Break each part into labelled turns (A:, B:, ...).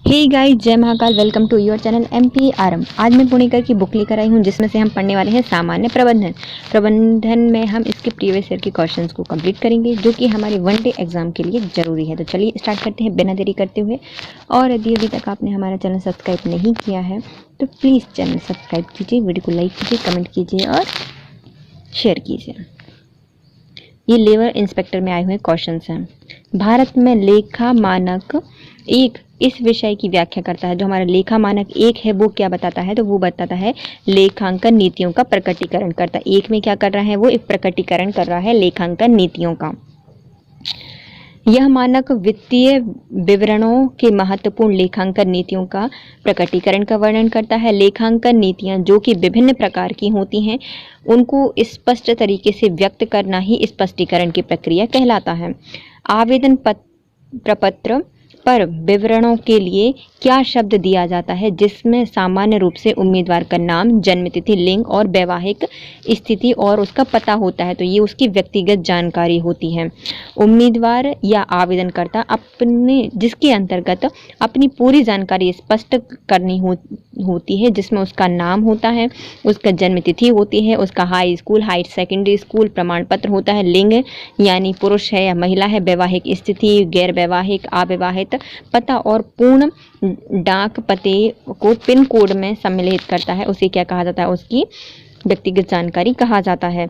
A: हे guys, जय Mahakal. Welcome to your channel MP RM. आज मैं पुणेकर की बुक लेकर आई हूँ जिसमें से हम पढ़ने वाले हैं सामान्य प्रबंधन में हम इसके प्रीवियस ईयर के क्वेश्चंस को कंप्लीट करेंगे जो कि हमारे वनडे एग्जाम के लिए ज़रूरी है। तो चलिए स्टार्ट करते हैं बिना देरी करते हुए। और यदि अभी तक आपने हमारा चैनल सब्सक्राइब नहीं किया है तो प्लीज़ चैनल सब्सक्राइब कीजिए, वीडियो को लाइक कीजिए, कमेंट कीजिए और शेयर कीजिए। ये लेबर इंस्पेक्टर में आए हुए क्वेश्चंस हैं। भारत में लेखा मानक एक इस विषय की व्याख्या करता है। जो हमारा लेखा मानक एक है वो क्या बताता है, तो वो बताता है लेखांकन नीतियों का प्रकटीकरण करता है। एक में क्या कर रहा है, वो एक प्रकटीकरण कर रहा है लेखांकन नीतियों का। यह मानक वित्तीय विवरणों के महत्वपूर्ण लेखांकन नीतियों का प्रकटीकरण का वर्णन करता है। लेखांकन नीतियां जो कि विभिन्न प्रकार की होती हैं उनको स्पष्ट तरीके से व्यक्त करना ही स्पष्टीकरण की प्रक्रिया कहलाता है। आवेदन प्रपत्र पर विवरणों के लिए क्या शब्द दिया जाता है, जिसमें सामान्य रूप से उम्मीदवार का नाम, जन्मतिथि, लिंग और वैवाहिक स्थिति और उसका पता होता है। तो ये उसकी व्यक्तिगत जानकारी होती है। उम्मीदवार या आवेदनकर्ता अपने जिसके अंतर्गत अपनी पूरी जानकारी स्पष्ट करनी होती है, जिसमें उसका नाम होता है, उसका जन्मतिथि होती है, उसका high school, high secondary school प्रमाण पत्र होता है, लिंग यानी पुरुष है या महिला है, वैवाहिक स्थिति, गैर वैवाहिक, अविवाहित पता और पूर्ण डाक पते को पिन कोड में सम्मिलित करता है। उसे क्या कहा जाता है, उसकी व्यक्तिगत जानकारी कहा जाता है।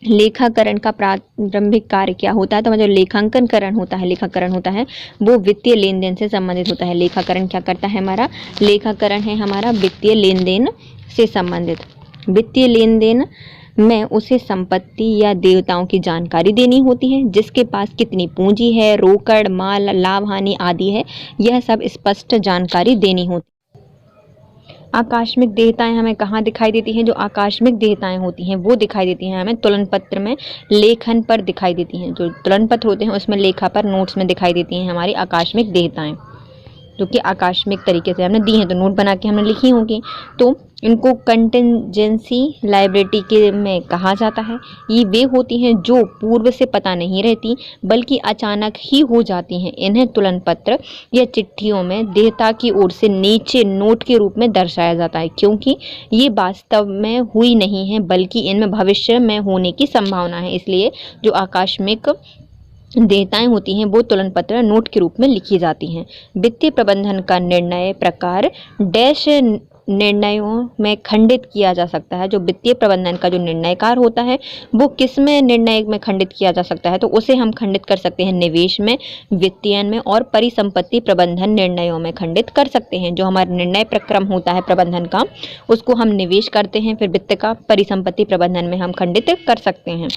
A: लेखाकरण का प्रारंभिक कार्य क्या होता है, तो जो लेखांकन होता है वो वित्तीय लेन देन से संबंधित होता है। लेखाकरण क्या करता है, हमारा लेखाकरण है हमारा वित्तीय लेन देन से संबंधित। वित्तीय लेन देन में उसे संपत्ति या देयताओं की जानकारी देनी होती है, जिसके पास कितनी पूंजी है, रोकड़, माल, लाभ हानि आदि है, यह सब स्पष्ट जानकारी देनी होती है। आकस्मिक देयताएं हमें कहाँ दिखाई देती हैं, जो आकस्मिक देयताएं होती हैं वो दिखाई देती हैं हमें तुलन पत्र में, लेखन पर दिखाई देती हैं। जो तुलन पत्र होते हैं उसमें लेखा पर नोट्स में दिखाई देती हैं हमारी आकस्मिक देयताएं, जो कि आकस्मिक तरीके से हमने दी हैं, तो नोट बना के हमने लिखी होंगी। तो इनको कंटिजेंसी लायबिलिटी के में कहा जाता है। ये वे होती हैं जो पूर्व से पता नहीं रहती बल्कि अचानक ही हो जाती हैं। इन्हें तुलन पत्र या चिट्ठियों में देयता की ओर से नीचे नोट के रूप में दर्शाया जाता है, क्योंकि ये वास्तव में हुई नहीं है बल्कि इनमें भविष्य में होने की संभावना है। इसलिए जो आकस्मिक देयताएं होती हैं वो तुलन पत्र नोट के रूप में लिखी जाती हैं। वित्तीय प्रबंधन का निर्णय प्रकार डैश निर्णयों में खंडित किया जा सकता है। जो वित्तीय प्रबंधन का जो निर्णयकार होता है वो किस में निर्णय में खंडित किया जा सकता है, तो उसे हम खंडित कर सकते हैं निवेश में, वित्तीयन में और परिसंपत्ति प्रबंधन निर्णयों में खंडित कर सकते हैं। जो हमारा निर्णय प्रक्रम होता है प्रबंधन का उसको हम निवेश करते हैं, फिर वित्त का परिसंपत्ति प्रबंधन में हम खंडित कर सकते हैं।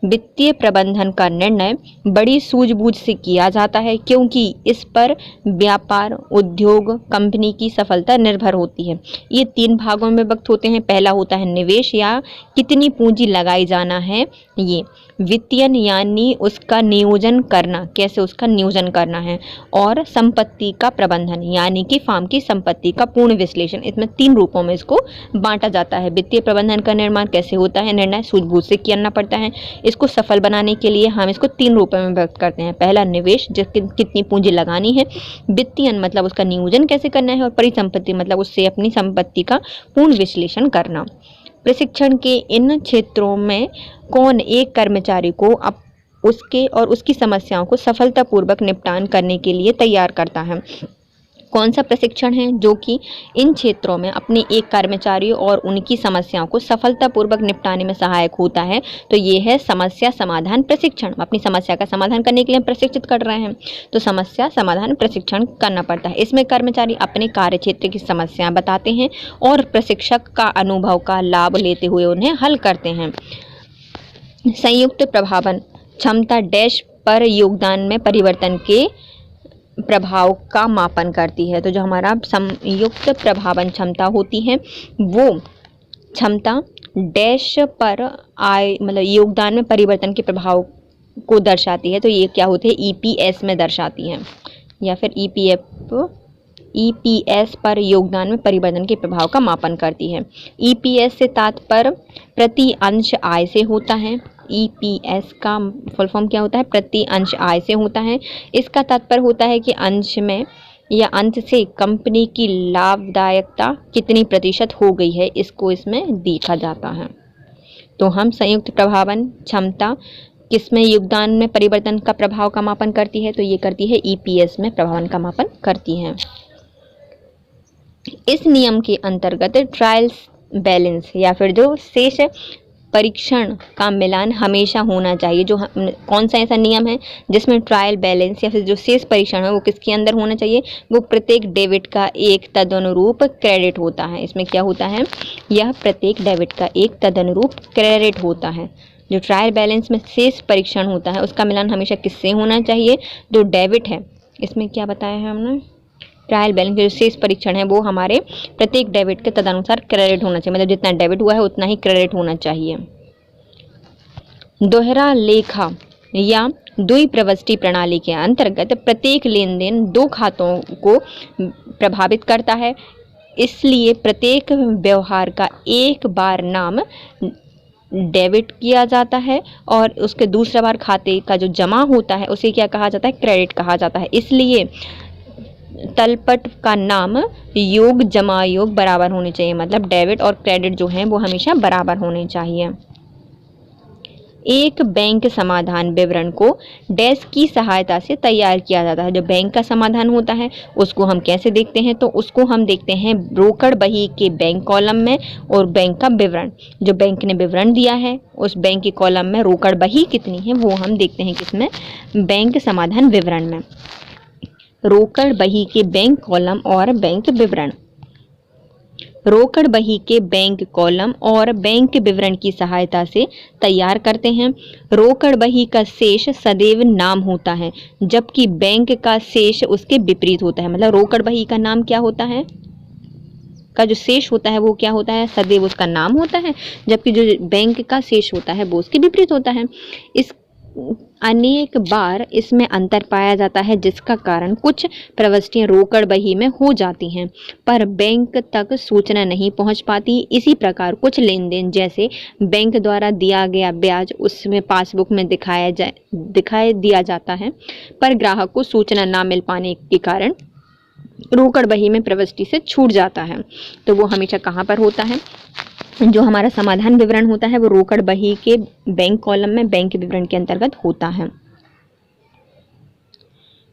A: वित्तीय प्रबंधन का निर्णय बड़ी सूझबूझ से किया जाता है, क्योंकि इस पर व्यापार, उद्योग, कंपनी की सफलता निर्भर होती है। ये 3 भागों में विभक्त होते हैं। पहला होता है निवेश या कितनी पूंजी लगाई जाना है, ये वित्तीयन यानी उसका नियोजन करना, कैसे उसका नियोजन करना है, और संपत्ति का प्रबंधन यानी कि फर्म की संपत्ति का पूर्ण विश्लेषण। इसमें 3 रूपों में इसको बांटा जाता है। वित्तीय प्रबंधन का निर्माण कैसे होता है, निर्णय सूझबूझ से करना पड़ता है। इसको सफल बनाने के लिए हम इसको 3 रूपों में व्यक्त करते हैं। पहला निवेश, कितनी पूंजी लगानी है, वित्तीयन मतलब उसका नियोजन कैसे करना है, और परिसंपत्ति मतलब उससे अपनी संपत्ति का पूर्ण विश्लेषण करना। प्रशिक्षण के इन क्षेत्रों में कौन एक कर्मचारी को उसके और उसकी समस्याओं को सफलतापूर्वक निपटान करने के लिए तैयार करता है। कौन सा प्रशिक्षण है जो कि इन क्षेत्रों में अपने एक कर्मचारी और उनकी समस्याओं को सफलतापूर्वक निपटाने में सहायक होता है, तो ये है समस्या समाधान प्रशिक्षण। अपनी समस्या का समाधान करने के लिए हम प्रशिक्षित कर रहे हैं, तो समस्या समाधान प्रशिक्षण करना पड़ता है। इसमें कर्मचारी अपने कार्य क्षेत्र की समस्याएं बताते हैं और प्रशिक्षक का अनुभव का लाभ लेते हुए उन्हें हल करते हैं। संयुक्त प्रभावन क्षमता डैश पर योगदान में परिवर्तन के प्रभाव का मापन करती है। तो जो हमारा संयुक्त प्रभावन क्षमता होती है वो क्षमता डैश पर मतलब योगदान में परिवर्तन के प्रभाव को दर्शाती है। तो ये क्या होते हैं, ईपीएस में दर्शाती हैं, या फिर ईपीएस पर योगदान में परिवर्तन के प्रभाव का मापन करती है। ईपीएस से तात्पर्य प्रति अंश आय से होता है। EPS का फुल फॉर्म क्या होता है? प्रति अंश आय से होता है। इसका तात्पर्य होता है कि अंश में या अंश से कंपनी की लाभदायकता कितनी प्रतिशत हो गई है, इसको इसमें देखा जाता है। तो हम संयुक्त प्रभावन क्षमता किसमें योगदान में परिवर्तन का प्रभाव का मापन करती है? तो ये करती है EPS में प्रभावन का मापन करती है। इस नियम के अंतर्गत ट्रायल्स बैलेंस या फिर जो शेष परीक्षण का मिलान हमेशा होना चाहिए। जो कौन सा ऐसा नियम है जिसमें ट्रायल बैलेंस या फिर जो शेष परीक्षण है वो किसके अंदर होना चाहिए? वो प्रत्येक डेबिट का एक तदनुरूप क्रेडिट होता है। इसमें क्या होता है? यह प्रत्येक डेबिट का एक तदनुरूप क्रेडिट होता है। जो ट्रायल बैलेंस में शेष परीक्षण होता है उसका मिलान हमेशा किससे होना चाहिए? जो डेबिट है, इसमें क्या बताया है हमने? ट्रायल बैलेंस के जो शेष परीक्षण है वो हमारे प्रत्येक डेबिट के तदनुसार क्रेडिट होना चाहिए। मतलब जितना डेबिट हुआ है उतना ही क्रेडिट होना चाहिए। दोहरा लेखा या द्विप्रविष्टि प्रणाली के अंतर्गत प्रत्येक लेन देन दो खातों को प्रभावित करता है, इसलिए प्रत्येक व्यवहार का एक बार नाम डेबिट किया जाता है और उसके दूसरा बार खाते का जो जमा होता है उसे क्या कहा जाता है? क्रेडिट कहा जाता है। इसलिए तलपट का नाम योग जमा योग बराबर होने चाहिए। मतलब डेबिट और क्रेडिट जो हैं वो हमेशा बराबर होने चाहिए। एक बैंक समाधान विवरण को डैश की सहायता से तैयार किया जाता है। जो बैंक का समाधान होता है उसको हम कैसे देखते हैं? तो उसको हम देखते हैं रोकड़ बही के बैंक कॉलम में और बैंक का विवरण। जो बैंक ने विवरण दिया है उस बैंक के कॉलम में रोकड़ बही कितनी है वो हम देखते हैं किसमें? बैंक समाधान विवरण में। रोकड़ बही के बैंक कॉलम और बैंक विवरण। रोकड़ बही के बैंक कॉलम और बैंक विवरण की सहायता से तैयार करते हैं। रोकड़ बही का शेष सदैव नाम होता है जबकि बैंक का शेष उसके विपरीत होता है। मतलब रोकड़ बही का नाम क्या होता है? का जो शेष होता है वो क्या होता है? सदैव उसका नाम होता है, जबकि जो बैंक का शेष होता है वो उसके विपरीत होता है। इस अनेक बार इसमें अंतर पाया जाता है जिसका कारण कुछ प्रविष्टियां रोकड़ बही में हो जाती हैं पर बैंक तक सूचना नहीं पहुंच पाती। इसी प्रकार कुछ लेन देन जैसे बैंक द्वारा दिया गया ब्याज उसमें पासबुक में दिखाई दिया जाता है पर ग्राहक को सूचना ना मिल पाने के कारण रोकड़ बही में प्रविष्टि से छूट जाता है। तो वो हमेशा कहाँ पर होता है? जो हमारा समाधान विवरण होता है वो रोकड़ बही के बैंक कॉलम में बैंक विवरण के अंतर्गत होता है।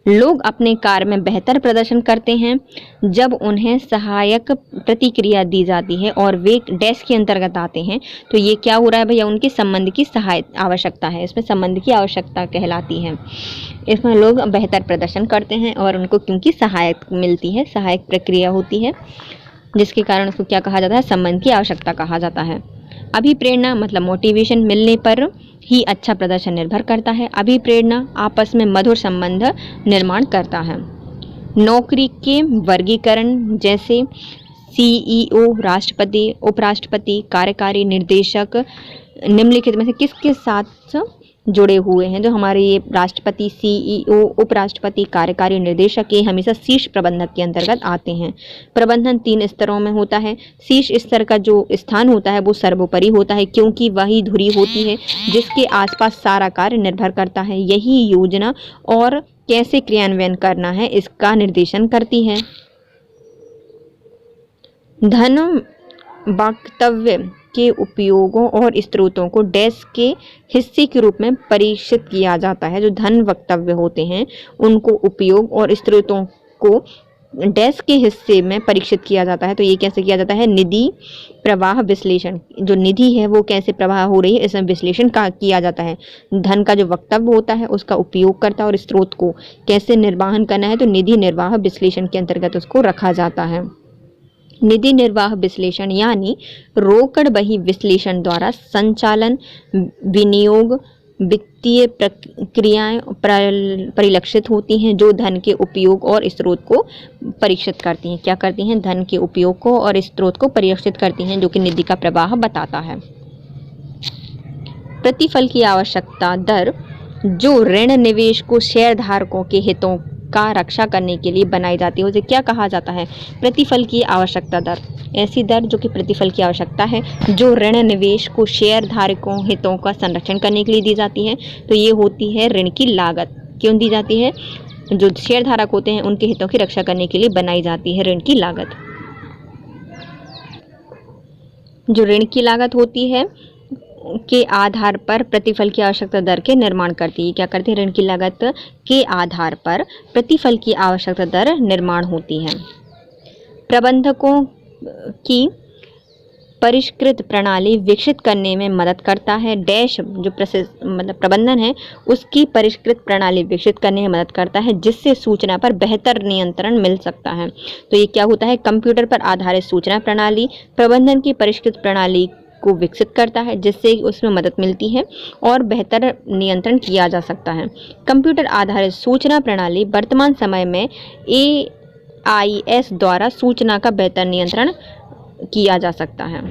A: लोग अपने कार्य में बेहतर प्रदर्शन करते हैं जब उन्हें सहायक प्रतिक्रिया दी जाती है और वे डैश के अंतर्गत आते हैं। तो ये क्या हो रहा है भैया? उनके संबंध की सहायता आवश्यकता है। इसमें संबंध की आवश्यकता कहलाती है। इसमें लोग बेहतर प्रदर्शन करते हैं और उनको क्योंकि सहायक मिलती है, सहायक प्रक्रिया होती है जिसके कारण उसको क्या कहा जाता है? संबंध की आवश्यकता कहा जाता है। अभिप्रेरणा मतलब मोटिवेशन मिलने पर ही अच्छा प्रदर्शन निर्भर करता है। अभिप्रेरणा आपस में मधुर संबंध निर्माण करता है। नौकरी के वर्गीकरण जैसे CEO, राष्ट्रपति, उपराष्ट्रपति, कार्यकारी निर्देशक निम्नलिखित में से किसके साथ जुड़े हुए हैं? जो हमारे ये राष्ट्रपति, CEO, उपराष्ट्रपति, कार्यकारी निर्देशक ये हमेशा शीर्ष प्रबंधक के अंतर्गत आते हैं। प्रबंधन 3 स्तरों में होता है। शीर्ष स्तर का जो स्थान होता है वो सर्वोपरि होता है क्योंकि वही धुरी होती है जिसके आसपास सारा कार्य निर्भर करता है। यही योजना और कैसे क्रियान्वयन करना है इसका निर्देशन करती है। धन वक्तव्य के उपयोगों और स्रोतों को डैश के हिस्से के रूप में परीक्षित किया जाता है। जो धन वक्तव्य होते हैं उनको उपयोग और स्रोतों को डैश के हिस्से में परीक्षित किया जाता है। तो ये कैसे किया जाता है? निधि प्रवाह विश्लेषण। जो निधि है वो कैसे प्रवाह हो रही है इसमें विश्लेषण का किया जाता है। धन का जो वक्तव्य होता है उसका उपयोग करता है और स्रोत को कैसे निर्वाहन करना है तो निधि निर्वाह विश्लेषण के अंतर्गत उसको रखा जाता है। निधि निर्वाह विश्लेषण यानी रोकड़ बही विश्लेषण द्वारा संचालन, विनियोग, वित्तीय प्रक्रियाएं परिलक्षित होती हैं जो धन के उपयोग और स्रोत को परीक्षित करती हैं। क्या करती हैं? धन के उपयोग को और स्रोत को परीक्षित करती हैं जो कि निधि का प्रवाह बताता है। प्रतिफल की आवश्यकता दर जो ऋण निवेश को शेयर धारकों के हितों का रक्षा करने के लिए बनाई जाती है, उसे क्या कहा जाता है? प्रतिफल की आवश्यकता दर। ऐसी दर जो कि प्रतिफल की आवश्यकता है, जो ऋण निवेश को शेयर धारकों हितों का संरक्षण करने के लिए दी जाती है, तो ये होती है ऋण की लागत। क्यों दी जाती है? जो शेयर धारक होते हैं उनके हितों की रक्षा करने के लिए बनाई जाती है ऋण की लागत। जो ऋण की लागत होती है के आधार पर प्रतिफल की आवश्यकता दर के निर्माण करती है। क्या करती है? ऋण की लागत के आधार पर प्रतिफल की आवश्यकता दर निर्माण होती है। प्रबंधकों की परिष्कृत प्रणाली विकसित करने में मदद करता है। डैश जो प्रबंधन है उसकी परिष्कृत प्रणाली विकसित करने में मदद करता है, जिससे सूचना पर बेहतर नियंत्रण मिल सकता है। तो ये क्या होता है? कंप्यूटर पर आधारित सूचना प्रणाली प्रबंधन की परिष्कृत प्रणाली को विकसित करता है, जिससे उसमें मदद मिलती है और बेहतर नियंत्रण किया जा सकता है। कंप्यूटर आधारित सूचना प्रणाली वर्तमान समय में AIS द्वारा सूचना का बेहतर नियंत्रण किया जा सकता है।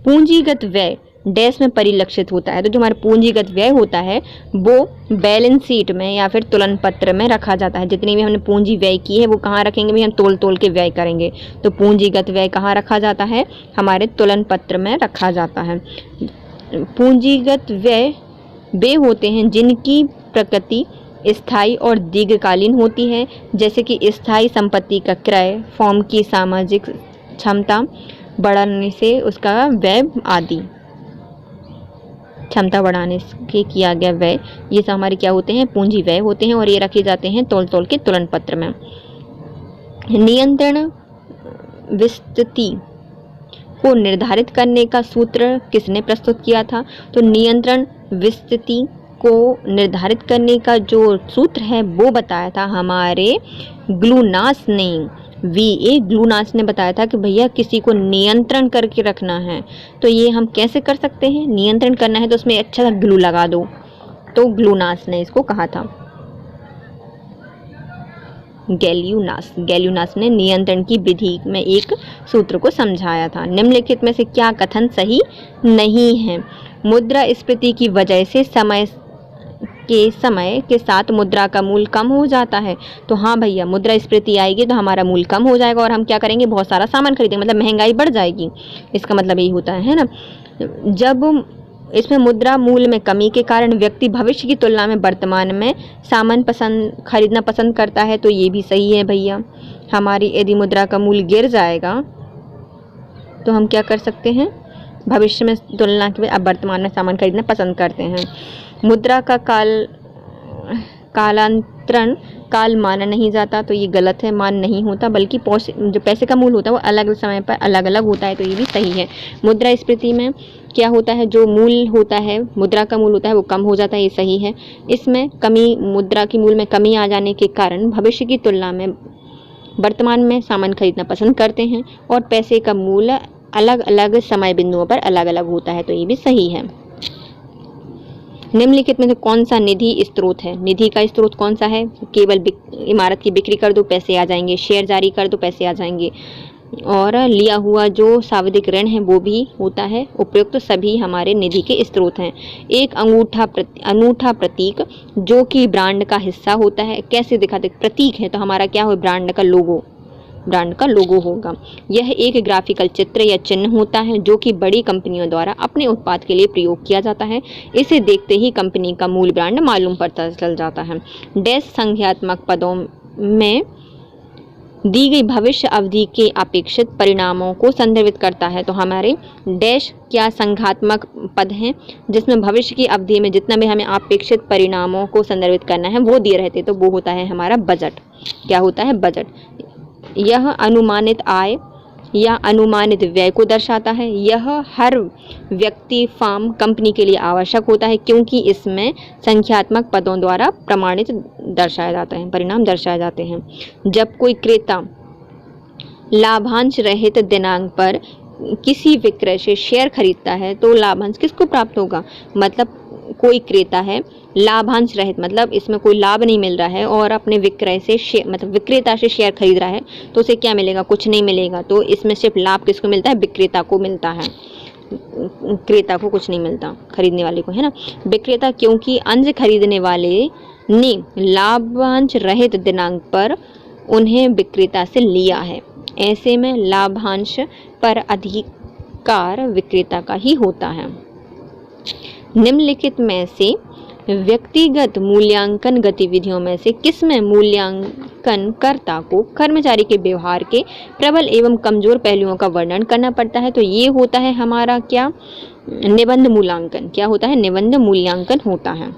A: पूंजीगत व्यय डैश में परिलक्षित होता है। तो जो हमारा पूंजीगत व्यय होता है वो बैलेंस शीट में या फिर तुलन पत्र में रखा जाता है। जितनी भी हमने पूंजी व्यय की है वो कहाँ रखेंगे भी? हम तोल तोल के व्यय करेंगे। तो पूंजीगत व्यय कहाँ रखा जाता है? हमारे तुलन पत्र में रखा जाता है। पूंजीगत व्यय वे होते हैं जिनकी प्रकृति स्थायी और दीर्घकालीन होती है, जैसे कि स्थायी संपत्ति का क्रय, फर्म की सामाजिक क्षमता बढ़ाने से उसका व्यय आदि। क्षमता बढ़ाने के किया गया व्यय, ये सब हमारे क्या होते हैं? पूंजी व्यय होते हैं और ये रखे जाते हैं तौल तौल के तुलन पत्र में। नियंत्रण विस्तृति को निर्धारित करने का सूत्र किसने प्रस्तुत किया था? तो नियंत्रण विस्तृति को निर्धारित करने का जो सूत्र है वो बताया था हमारे ग्लूनास ने। VA ग्लूनास ने बताया था कि भैया किसी को नियंत्रण करके रखना है तो ये हम कैसे कर सकते हैं? नियंत्रण करना है तो उसमें अच्छा सा ग्लू लगा दो। तो ग्लूनास ने इसको कहा था। गैल्यूनास ने नियंत्रण की विधि में एक सूत्र को समझाया था। निम्नलिखित में से क्या कथन सही नहीं है? मुद्रास्फीति की वजह से समय के साथ मुद्रा का मूल्य कम हो जाता है। तो हाँ भैया, मुद्रास्फीति आएगी तो हमारा मूल्य कम हो जाएगा और हम क्या करेंगे? बहुत सारा सामान खरीदेंगे, मतलब महंगाई बढ़ जाएगी। इसका मतलब यही होता है ना। जब इसमें मुद्रा मूल्य में कमी के कारण व्यक्ति भविष्य की तुलना में वर्तमान में सामान खरीदना पसंद करता है, तो ये भी सही है भैया। हमारी यदि मुद्रा का मूल्य गिर जाएगा तो हम क्या कर सकते हैं? भविष्य में तुलना के अब वर्तमान में सामान खरीदना पसंद करते हैं। मुद्रा का कालांतरण काल माना नहीं जाता, तो ये गलत है। मान नहीं होता, बल्कि जो पैसे का मूल्य होता है वो अलग समय पर अलग अलग होता है, तो ये भी सही है। मुद्रास्फीति में क्या होता है? जो मूल्य होता है, मुद्रा का मूल्य होता है वो कम हो जाता है, ये सही है। इसमें कमी, मुद्रा की मूल्य में कमी आ जाने के कारण भविष्य की तुलना में वर्तमान में सामान खरीदना पसंद करते हैं और पैसे का मूल्य अलग अलग समय बिंदुओं पर अलग अलग होता है, तो ये भी सही है। निम्नलिखित में से कौन सा निधि स्रोत है? निधि का स्रोत कौन सा है? केवल इमारत की बिक्री कर दो पैसे आ जाएंगे, शेयर जारी कर दो पैसे आ जाएंगे, और लिया हुआ जो सावधिक ऋण है वो भी होता है। उपयुक्त तो सभी हमारे निधि के स्रोत हैं। एक अनूठा प्रतीक जो कि ब्रांड का हिस्सा होता है। कैसे दिखाते? प्रतीक है तो हमारा क्या हो? ब्रांड का लोगो होगा। यह एक ग्राफिकल चित्र या चिन्ह होता है जो कि बड़ी कंपनियों द्वारा अपने उत्पाद के लिए प्रयोग किया जाता है। इसे देखते ही कंपनी का मूल ब्रांड मालूम पता चल जाता है। डैश संख्यात्मक पदों में दी गई भविष्य अवधि के अपेक्षित परिणामों को संदर्भित करता है। तो हमारे डैश क्या संख्यात्मक पद हैं जिसमें भविष्य की अवधि में जितना भी हमें अपेक्षित परिणामों को संदर्भित करना है वो दिए रहते, तो वो होता है हमारा बजट। क्या होता है? बजट। यह अनुमानित आय या अनुमानित व्यय को दर्शाता है। यह हर व्यक्ति, फर्म, कंपनी के लिए आवश्यक होता है क्योंकि इसमें संख्यात्मक पदों द्वारा प्रमाणित दर्शाया जाता है, परिणाम दर्शाए जाते हैं। जब कोई क्रेता लाभांश रहित दिनांक पर किसी विक्रय से शेयर खरीदता है तो लाभांश किसको प्राप्त होगा? मतलब कोई क्रेता है लाभांश रहित, मतलब इसमें कोई लाभ नहीं मिल रहा है और अपने विक्रय से मतलब विक्रेता से शेयर खरीद रहा है तो उसे क्या मिलेगा? कुछ नहीं मिलेगा। तो इसमें सिर्फ लाभ किसको मिलता है? विक्रेता को मिलता है। क्रेता को कुछ नहीं मिलता, खरीदने वाले को, है ना। विक्रेता क्योंकि अंश खरीदने वाले ने लाभांश रहित दिनांक पर उन्हें विक्रेता से लिया है, ऐसे में लाभांश पर अधिकार विक्रेता का ही होता है। निम्नलिखित में से व्यक्तिगत मूल्यांकन गतिविधियों में से किसमें मूल्यांकनकर्ता को कर्मचारी के व्यवहार के प्रबल एवं कमजोर पहलुओं का वर्णन करना पड़ता है? तो ये होता है हमारा क्या, निबंध मूल्यांकन। क्या होता है? निबंध मूल्यांकन होता है।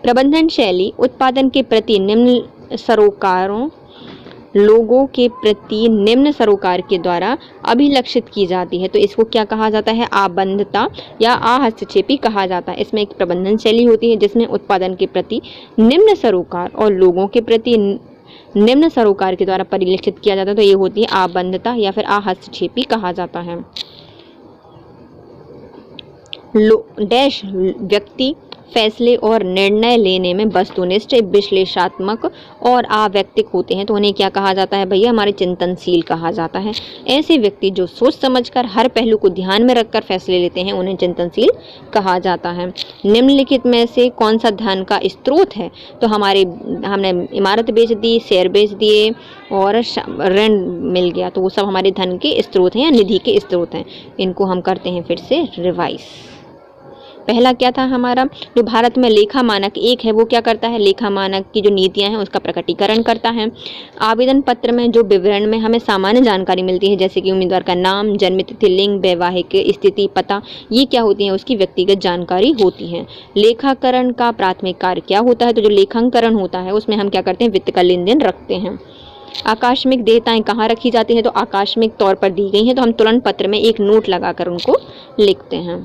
A: प्रबंधन शैली उत्पादन के प्रति निम्न सरोकारों, लोगों के प्रति निम्न सरोकार के द्वारा अभिलक्षित की जाती है। तो इसको क्या कहा जाता है? आबद्धता या आहस्तक्षेपी कहा जाता है। इसमें एक प्रबंधन शैली होती है जिसमें उत्पादन के प्रति निम्न सरोकार और लोगों के प्रति निम्न सरोकार के द्वारा परिलक्षित किया जाता है। तो ये होती है आबद्धता या फिर आहस्तक्षेपी कहा जाता है। डैश व्यक्ति फैसले और निर्णय लेने में वस्तुनिष्ठ, विश्लेषणात्मक और आवैयक्तिक होते हैं। तो उन्हें क्या कहा जाता है भैया? हमारे चिंतनशील कहा जाता है। ऐसे व्यक्ति जो सोच समझकर हर पहलू को ध्यान में रखकर फैसले लेते हैं उन्हें चिंतनशील कहा जाता है। निम्नलिखित में से कौन सा धन का स्रोत है? तो हमने इमारत बेच दी, शेयर बेच दिए और ऋण मिल गया, तो वो सब हमारे धन के स्रोत हैं या निधि के स्रोत हैं। इनको हम करते हैं फिर से रिवाइज। पहला क्या था हमारा? जो भारत में लेखा मानक 1 है वो क्या करता है? लेखा मानक की जो नीतियां हैं उसका प्रकटीकरण करता है। आवेदन पत्र में जो विवरण में हमें सामान्य जानकारी मिलती है, जैसे कि उम्मीदवार का नाम, जन्म तिथि, लिंग, वैवाहिक स्थिति, पता, ये क्या होती है? उसकी व्यक्तिगत जानकारी होती है। लेखाकरण का प्राथमिक कार्य क्या होता है? तो जो लेखांकन होता है उसमें हम क्या करते हैं? वित्त का लेन देन रखते हैं। आकस्मिक देयताएं कहाँ रखी जाती है? तो आकस्मिक तौर पर दी गई हैं, तो हम तुलन पत्र में एक नोट लगाकर उनको लिखते हैं।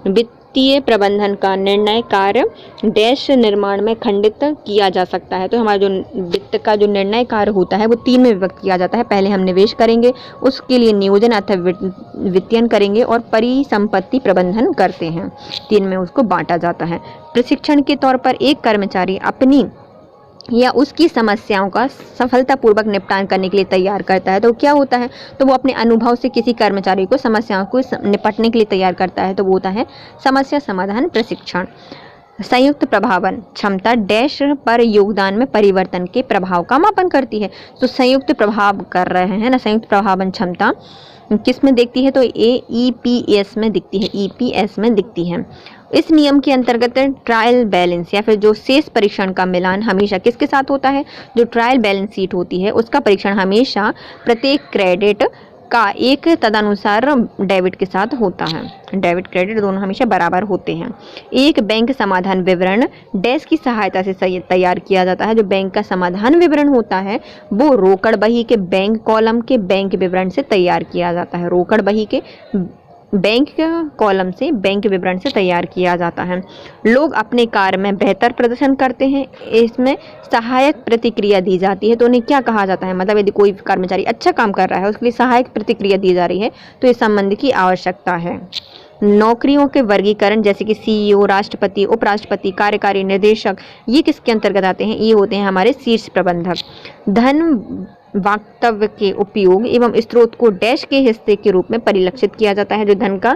A: वित्तीय प्रबंधन का निर्णय कार्य डैश निर्माण में खंडित किया जा सकता है। तो हमारा जो वित्त का जो निर्णय कार्य होता है वो 3 में विभक्त किया जाता है। पहले हम निवेश करेंगे, उसके लिए नियोजन अथवा वित्तीयन करेंगे और परिसंपत्ति प्रबंधन करते हैं। 3 में उसको बांटा जाता है। प्रशिक्षण के तौर पर एक कर्मचारी अपनी या उसकी समस्याओं का सफलतापूर्वक निपटान करने के लिए तैयार करता है। तो क्या होता है? तो वो अपने अनुभव से किसी कर्मचारी को समस्याओं को निपटने के लिए तैयार करता है, तो वो होता है समस्या समाधान प्रशिक्षण। संयुक्त प्रभावन क्षमता डैश पर योगदान में परिवर्तन के प्रभाव का मापन करती है। तो संयुक्त प्रभाव कर रहे हैं ना, संयुक्त प्रभावन क्षमता किस में दिखती है? तो EPS में दिखती है, EPS में दिखती है। इस नियम के अंतर्गत ट्रायल बैलेंस या फिर जो शेष परीक्षण का मिलान हमेशा किसके साथ होता है? जो ट्रायल बैलेंस शीट होती है उसका परीक्षण हमेशा प्रत्येक क्रेडिट का एक तदनुसार डेबिट के साथ होता है। डेबिट क्रेडिट दोनों हमेशा बराबर होते हैं। एक बैंक समाधान विवरण डैश की सहायता से तैयार किया जाता है। जो बैंक का समाधान विवरण होता है वो रोकड़ बही के बैंक कॉलम के बैंक विवरण से तैयार किया जाता है। रोकड़ बही के बैंक कॉलम से बैंक विवरण से तैयार किया जाता है। लोग अपने कार्य में बेहतर प्रदर्शन करते हैं, इसमें सहायक प्रतिक्रिया दी जाती है। तो उन्हें क्या कहा जाता है? मतलब यदि कोई कर्मचारी अच्छा काम कर रहा है उसके लिए सहायक प्रतिक्रिया दी जा रही है, तो इस संबंध की आवश्यकता है। नौकरियों के वर्गीकरण जैसे कि CEO, राष्ट्रपति, उपराष्ट्रपति, कार्यकारी निदेशक, ये किसके अंतर्गत आते हैं? ये होते हैं हमारे शीर्ष प्रबंधक। धन वक्तव्य के उपयोग एवं स्रोत को डैश के हिस्से के रूप में परिलक्षित किया जाता है। जो धन का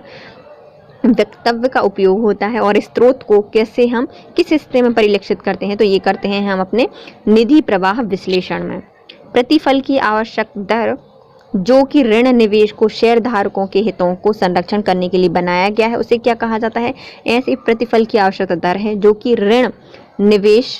A: वक्तव्य का उपयोग होता है और स्रोत को कैसे हम किस हिस्से में परिलक्षित करते हैं? तो ये करते हैं हम अपने निधि प्रवाह विश्लेषण में। प्रतिफल की आवश्यक दर जो कि ऋण निवेश को शेयर धारकों के हितों को संरक्षण करने के लिए बनाया गया है, उसे क्या कहा जाता है? ऐसी प्रतिफल की आवश्यक दर है जो कि ऋण निवेश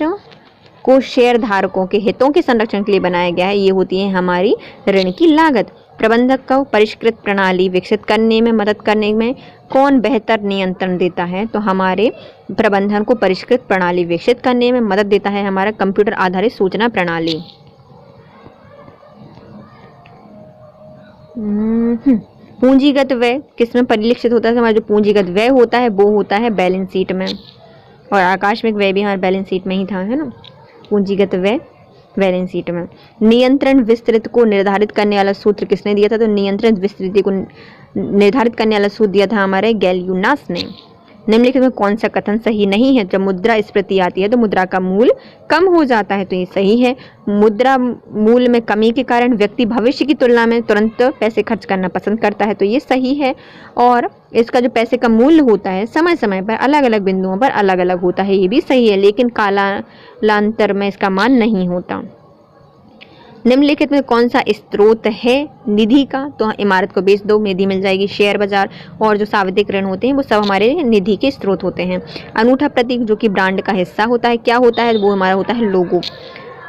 A: को शेयर धारकों के हितों के संरक्षण के लिए बनाया गया है। ये होती है हमारी ऋण की लागत। प्रबंधक को परिष्कृत प्रणाली विकसित करने में मदद करने में कौन बेहतर नियंत्रण देता है? तो हमारे प्रबंधन को परिष्कृत प्रणाली विकसित करने में मदद देता है हमारा कंप्यूटर आधारित सूचना प्रणाली। पूंजीगत व्यय किसमें परिलक्षित होता है? हमारा जो पूंजीगत व्यय होता है वो होता है बैलेंस शीट में, और आकस्मिक व्यय भी हमारे बैलेंस शीट में ही था, है ना। पूंजीगत व्यय बैलेंस शीट में। नियंत्रण विस्तृत को निर्धारित करने वाला सूत्र किसने दिया था? तो नियंत्रण विस्तृति को निर्धारित करने वाला सूत्र दिया था हमारे गैलियास ने। निम्नलिखित में कौन सा कथन सही नहीं है? जब मुद्रास्फीति आती है तो मुद्रा का मूल्य कम हो जाता है, तो ये सही है। मुद्रा मूल्य में कमी के कारण व्यक्ति भविष्य की तुलना में तुरंत पैसे खर्च करना पसंद करता है, तो ये सही है। और इसका जो पैसे का मूल्य होता है समय समय पर अलग अलग बिंदुओं पर अलग अलग होता है, ये भी सही है, लेकिन कालांतर में इसका मान नहीं होता। निम्नलिखित में कौन सा स्रोत है निधि का? तो इमारत को बेच दो, निधि मिल जाएगी। शेयर बाजार और जो सावधिक ऋण होते हैं वो सब हमारे निधि के स्रोत होते हैं। अनूठा प्रतीक जो कि ब्रांड का हिस्सा होता है, क्या होता है? वो हमारा होता है लोगो।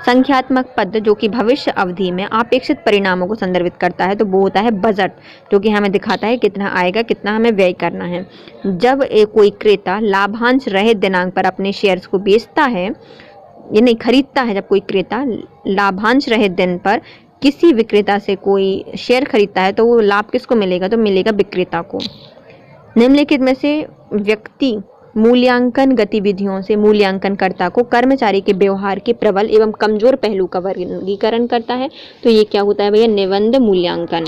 A: संख्यात्मक पद जो कि भविष्य अवधि में अपेक्षित परिणामों को संदर्भित करता है, तो वो होता है बजट, जो कि हमें दिखाता है कितना आएगा, कितना हमें व्यय करना है। जब कोई क्रेता लाभांश रहित दिनांक पर अपने शेयर्स को बेचता है, ये नहीं खरीदता है, जब कोई क्रेता लाभांश रहित दिन पर किसी विक्रेता से कोई शेयर खरीदता है तो वो लाभ किसको मिलेगा? तो मिलेगा विक्रेता को। निम्नलिखित में से व्यक्ति मूल्यांकन गतिविधियों से मूल्यांकनकर्ता को कर्मचारी के व्यवहार के प्रबल एवं कमजोर पहलू का वर्गीकरण करता है, तो ये क्या होता है भैया? निबंध मूल्यांकन।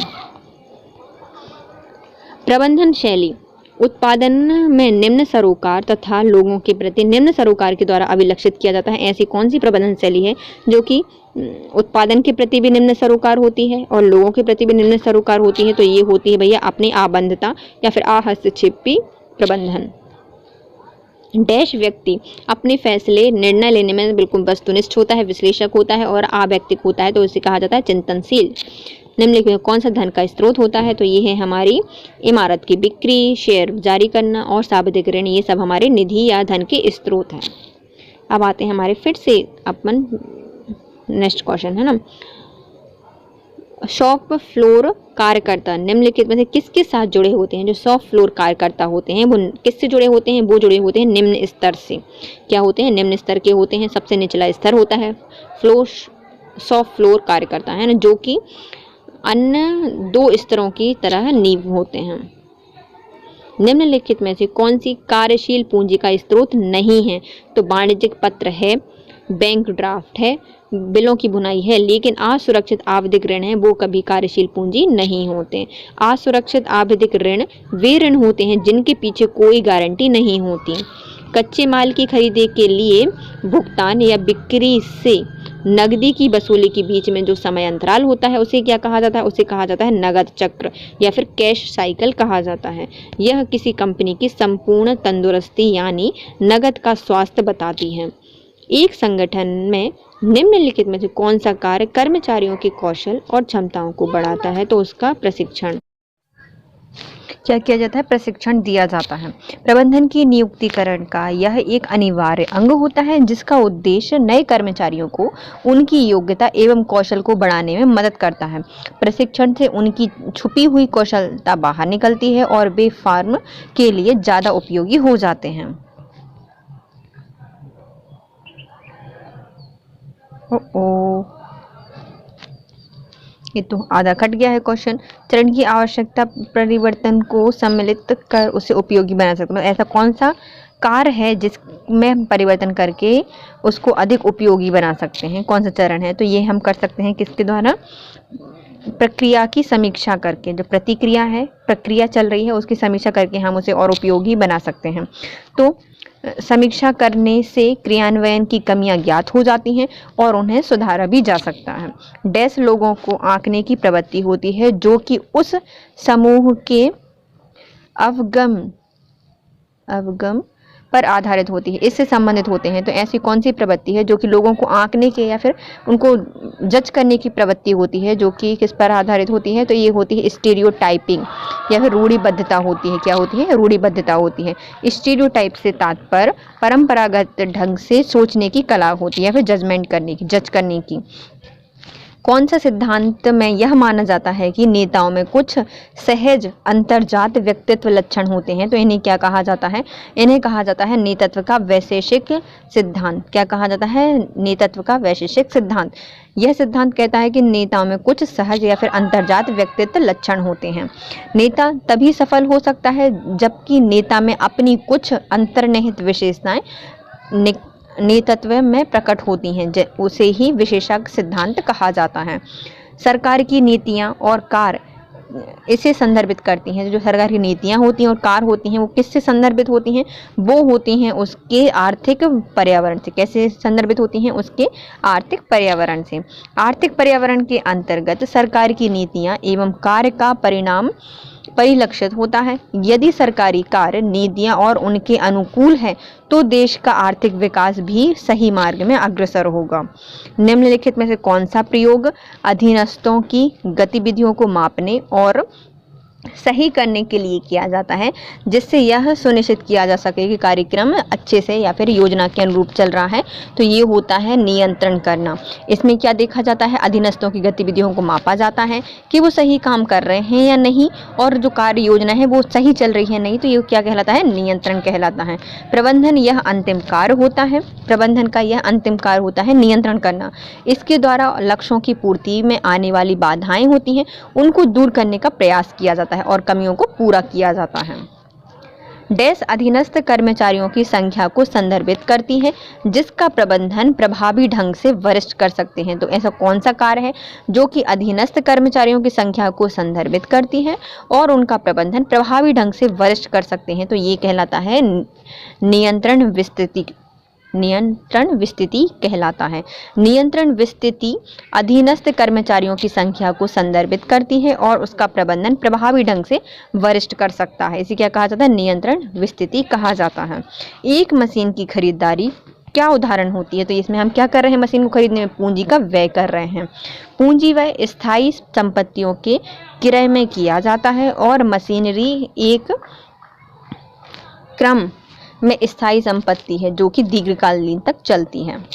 A: प्रबंधन शैली उत्पादन में निम्न सरोकार तथा लोगों के प्रति निम्न सरोकार के द्वारा अभिलक्षित किया जाता है। ऐसी कौन सी प्रबंधन शैली है जो कि उत्पादन के प्रति भी निम्न सरोकार होती है और लोगों के प्रति भी निम्न सरोकार होती है? तो ये होती है भैया अपनी आबद्धता या फिर अहस्तक्षेपी प्रबंधन। डैश व्यक्ति अपने फैसले निर्णय लेने में बिल्कुल वस्तुनिष्ठ होता है, विश्लेषक होता है और आव्यक्तिक होता है, तो इसे कहा जाता है चिंतनशील। निम्नलिखित में कौन सा धन का स्रोत होता है? तो ये है हमारी इमारत की बिक्री, शेयर जारी करना और सावधिक ऋण, ये सब हमारे निधि या धन के स्रोत हैं। अब आते हैं हमारे फिर से अपन नेक्स्ट क्वेश्चन है ना, शॉप फ्लोर कार्यकर्ता निम्नलिखित में से किसके साथ जुड़े होते हैं? जो शॉप फ्लोर कार्यकर्ता होते हैं वो किससे जुड़े होते हैं? वो जुड़े होते हैं निम्न स्तर से। क्या होते हैं? निम्न स्तर के होते हैं। सबसे निचला स्तर होता है शॉप फ्लोर कार्यकर्ता है ना, जो कि अन्य दो स्तरों की तरह नींव होते हैं। निम्नलिखित में से कौन सी कार्यशील पूंजी का स्रोत नहीं है? तो वाणिज्यिक पत्र है, बैंक ड्राफ्ट है, बिलों की बुनाई है, लेकिन असुरक्षित आवधिक ऋण है, वो कभी कार्यशील पूंजी नहीं होते। असुरक्षित आवधिक ऋण वे ऋण होते हैं जिनके पीछे कोई गारंटी नहीं होती। कच्चे माल की खरीदी के लिए भुगतान या बिक्री से नकदी की वसूली के बीच में जो समय अंतराल होता है उसे क्या कहा जाता है? उसे कहा जाता है नगद चक्र या फिर कैश साइकिल कहा जाता है। यह किसी कंपनी की संपूर्ण तंदुरुस्ती यानी नगद का स्वास्थ्य बताती है। एक संगठन में निम्नलिखित में से कौन सा कार्य कर्मचारियों के कौशल और क्षमताओं को बढ़ाता है? तो उसका प्रशिक्षण। क्या किया जाता है? प्रशिक्षण दिया जाता है। प्रबंधन की नियुक्तिकरण का यह एक अनिवार्य अंग होता है जिसका उद्देश्य नए कर्मचारियों को उनकी योग्यता एवं कौशल को बढ़ाने में मदद करता है। प्रशिक्षण से उनकी छुपी हुई कौशलता बाहर निकलती है और वे फर्म के लिए ज़्यादा उपयोगी हो जाते हैं। ये तो आधा कट गया है क्वेश्चन। चरण की आवश्यकता परिवर्तन को सम्मिलित कर उसे उपयोगी बना सकते हैं। ऐसा कौन सा कार्य है जिसमें परिवर्तन करके उसको अधिक उपयोगी बना सकते हैं? कौन सा चरण है? तो ये हम कर सकते हैं किसके द्वारा? प्रक्रिया की समीक्षा करके। जो प्रतिक्रिया है, प्रक्रिया चल रही है, उसकी समीक्षा करके हम उसे और उपयोगी बना सकते हैं। तो समीक्षा करने से क्रियान्वयन की कमियां ज्ञात हो जाती हैं और उन्हें सुधारा भी जा सकता है। डैश लोगों को आंकने की प्रवृत्ति होती है जो कि उस समूह के अवगम पर आधारित होती है, इससे संबंधित होते हैं। तो ऐसी कौन सी प्रवृत्ति है जो कि लोगों को आंकने के या फिर उनको जज करने की प्रवृत्ति होती है, जो कि किस पर आधारित होती है? तो ये होती है स्टीरियोटाइपिंग या फिर रूढ़िबद्धता होती है। क्या होती है? रूढ़िबद्धता होती है। स्टीरियोटाइप से तात्पर्य परंपरागत ढंग से सोचने की कला होती है या फिर जजमेंट करने की, जज करने की। कौन सा सिद्धांत में यह माना जाता है कि नेताओं में कुछ सहज अंतर्जात व्यक्तित्व लक्षण होते हैं? तो इन्हें क्या कहा जाता है? इन्हें कहा जाता है नेतृत्व का वैशेषिक सिद्धांत। क्या कहा जाता है? नेतृत्व का वैशेषिक सिद्धांत। यह सिद्धांत कहता है कि नेताओं में कुछ सहज या फिर अंतर्जात व्यक्तित्व लक्षण होते हैं। नेता तभी सफल हो सकता है जबकि नेता में अपनी कुछ अंतर्निहित विशेषताएं नेतृत्व में प्रकट होती हैं, उसे ही विशेषज्ञ सिद्धांत कहा जाता है। सरकार की नीतियां और कार्य इसे संदर्भित करती हैं। जो सरकार की नीतियाँ होती हैं और कार्य होती हैं वो किससे संदर्भित होती हैं? वो होती हैं उसके आर्थिक पर्यावरण से। कैसे संदर्भित होती हैं? उसके आर्थिक पर्यावरण से। आर्थिक पर्यावरण के अंतर्गत सरकार की नीतियाँ एवं कार्य का परिणाम परिलक्षित होता है। यदि सरकारी कार्य, नीतियां और उनके अनुकूल है तो देश का आर्थिक विकास भी सही मार्ग में अग्रसर होगा। निम्नलिखित में से कौन सा प्रयोग अधीनस्थों की गतिविधियों को मापने और सही करने के लिए किया जाता है, जिससे यह सुनिश्चित किया जा सके कि कार्यक्रम अच्छे से या फिर योजना के अनुरूप चल रहा है? तो ये होता है नियंत्रण करना। इसमें क्या देखा जाता है? अधीनस्थों की गतिविधियों को मापा जाता है कि वो सही काम कर रहे हैं या नहीं, और जो कार्य योजना है वो सही चल रही है नहीं, तो ये क्या कहलाता है? नियंत्रण कहलाता है। प्रबंधन यह अंतिम कार्य होता है। प्रबंधन का यह अंतिम कार्य होता है नियंत्रण करना। इसके द्वारा लक्ष्यों की पूर्ति में आने वाली बाधाएं होती हैं उनको दूर करने का प्रयास किया जाता है और कमियों को पूरा किया जाता है। डैश अधीनस्थ कर्मचारियों की संख्या को संदर्भित करती है जिसका प्रबंधन प्रभावी ढंग से वरिष्ठ कर सकते हैं। तो ऐसा कौन सा कार्य है जो कि अधीनस्थ कर्मचारियों की संख्या को संदर्भित करती है और उनका प्रबंधन प्रभावी ढंग से वरिष्ठ कर सकते हैं? तो ये कहलाता है नियंत्रण विस्तृति। नियंत्रण विस्तृति कहलाता है। नियंत्रण विस्तृति अधीनस्थ कर्मचारियों की संख्या को संदर्भित करती है और उसका प्रबंधन प्रभावी ढंग से वरिष्ठ कर सकता है। इसे क्या कहा जाता है? नियंत्रण विस्तृति कहा जाता है। एक मशीन की खरीदारी क्या उदाहरण होती है? तो इसमें हम क्या कर रहे हैं? मशीन को खरीदने में पूंजी का व्यय कर रहे हैं। पूंजी व्यय स्थायी संपत्तियों के क्रय में किया जाता है और मशीनरी एक क्रम में स्थायी संपत्ति है जो कि दीर्घकालीन तक चलती है।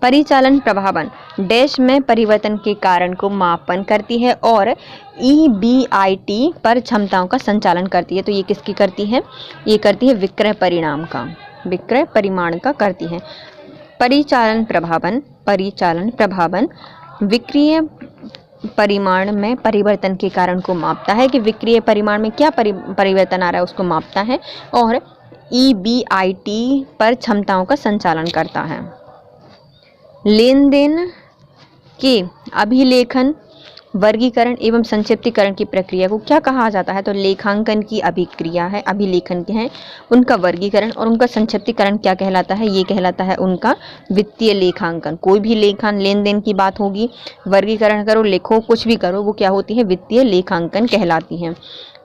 A: परिचालन प्रभावन डैश में परिवर्तन के कारण को मापन करती है और EBIT पर क्षमताओं का संचालन करती है। तो ये किसकी करती है? ये करती है विक्रय परिणाम का, विक्रय परिमाण का करती है। परिचालन प्रभावन विक्रय परिमाण में परिवर्तन के कारण को मापता है कि विक्रय परिमाण में क्या परिवर्तन आ रहा है उसको मापता है, और EBIT पर क्षमताओं का संचालन करता है। लेन देन के अभिलेखन, वर्गीकरण एवं संक्षिप्तीकरण की प्रक्रिया को क्या कहा जाता है? तो लेखांकन की अभिक्रिया है, अभिलेखन के हैं, उनका वर्गीकरण और उनका संक्षिप्तीकरण क्या कहलाता है? ये कहलाता है उनका वित्तीय लेखांकन। कोई भी लेखान लेन देन की बात होगी, वर्गीकरण करो, लिखो, कुछ भी करो, वो क्या होती है? वित्तीय लेखांकन कहलाती है।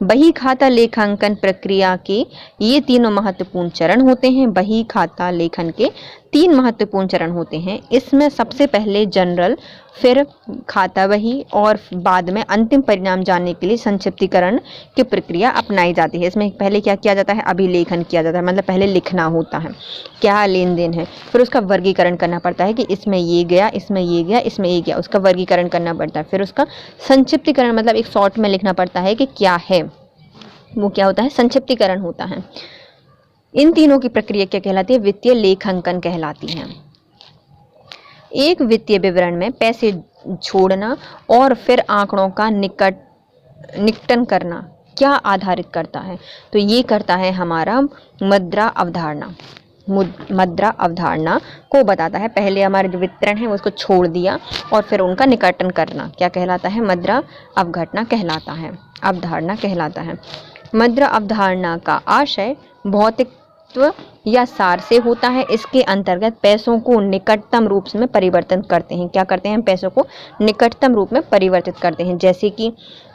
A: बही खाता लेखांकन प्रक्रिया के ये तीनों महत्वपूर्ण चरण होते हैं। बही खाता लेखन के 3 महत्वपूर्ण चरण होते हैं। इसमें सबसे पहले जनरल, फिर खाता बही और बाद में अंतिम परिणाम जानने के लिए संक्षिप्तीकरण की प्रक्रिया अपनाई जाती है। इसमें पहले क्या किया जाता है? अभिलेखन किया जाता है, मतलब पहले लिखना होता है क्या लेन देन है, फिर उसका वर्गीकरण करना पड़ता है कि इसमें ये गया, इसमें ये गया, इसमें ये गया, उसका वर्गीकरण करना पड़ता है। फिर उसका संक्षिप्तीकरण मतलब एक शॉर्ट में लिखना पड़ता है कि क्या है, वो क्या होता है? संक्षिप्तीकरण होता है। इन तीनों की प्रक्रिया क्या कहलाती है? वित्तीय लेखांकन कहलाती है। एक वित्तीय विवरण में पैसे छोड़ना और फिर आंकड़ों का निकटन करना क्या आधारित करता है? तो ये करता है हमारा मुद्रा अवधारणा। मुद्रा अवधारणा को बताता है। पहले हमारे जो वितरण है उसको छोड़ दिया और फिर उनका निकटन करना क्या कहलाता है? मुद्रा अवघटना कहलाता है, अवधारणा कहलाता है। मुद्रा अवधारणा का आशय भौतिकत्व या सार से होता है। इसके अंतर्गत पैसों को निकटतम रूप में परिवर्तन करते हैं। क्या करते हैं? पैसों को निकटतम रूप में परिवर्तित करते हैं। जैसे कि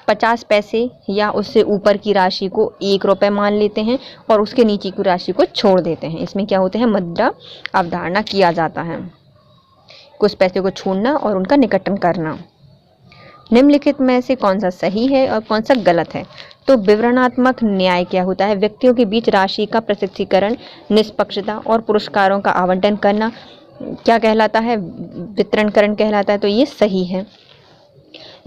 A: 50 पैसे या उससे ऊपर की राशि को 1 रुपये मान लेते हैं और उसके नीचे की राशि को छोड़ देते हैं। इसमें क्या होते हैं? मुद्रा अवधारणा किया जाता है। कुछ पैसे को छोड़ना और उनका निकटन करना। निम्नलिखित में से कौन सा सही है और कौन सा गलत है? तो विवरणात्मक न्याय क्या होता है? व्यक्तियों के बीच राशि का पृथक्करण, निष्पक्षता और पुरस्कारों का आवंटन करना क्या कहलाता है? वितरणकरण कहलाता है। तो ये सही है।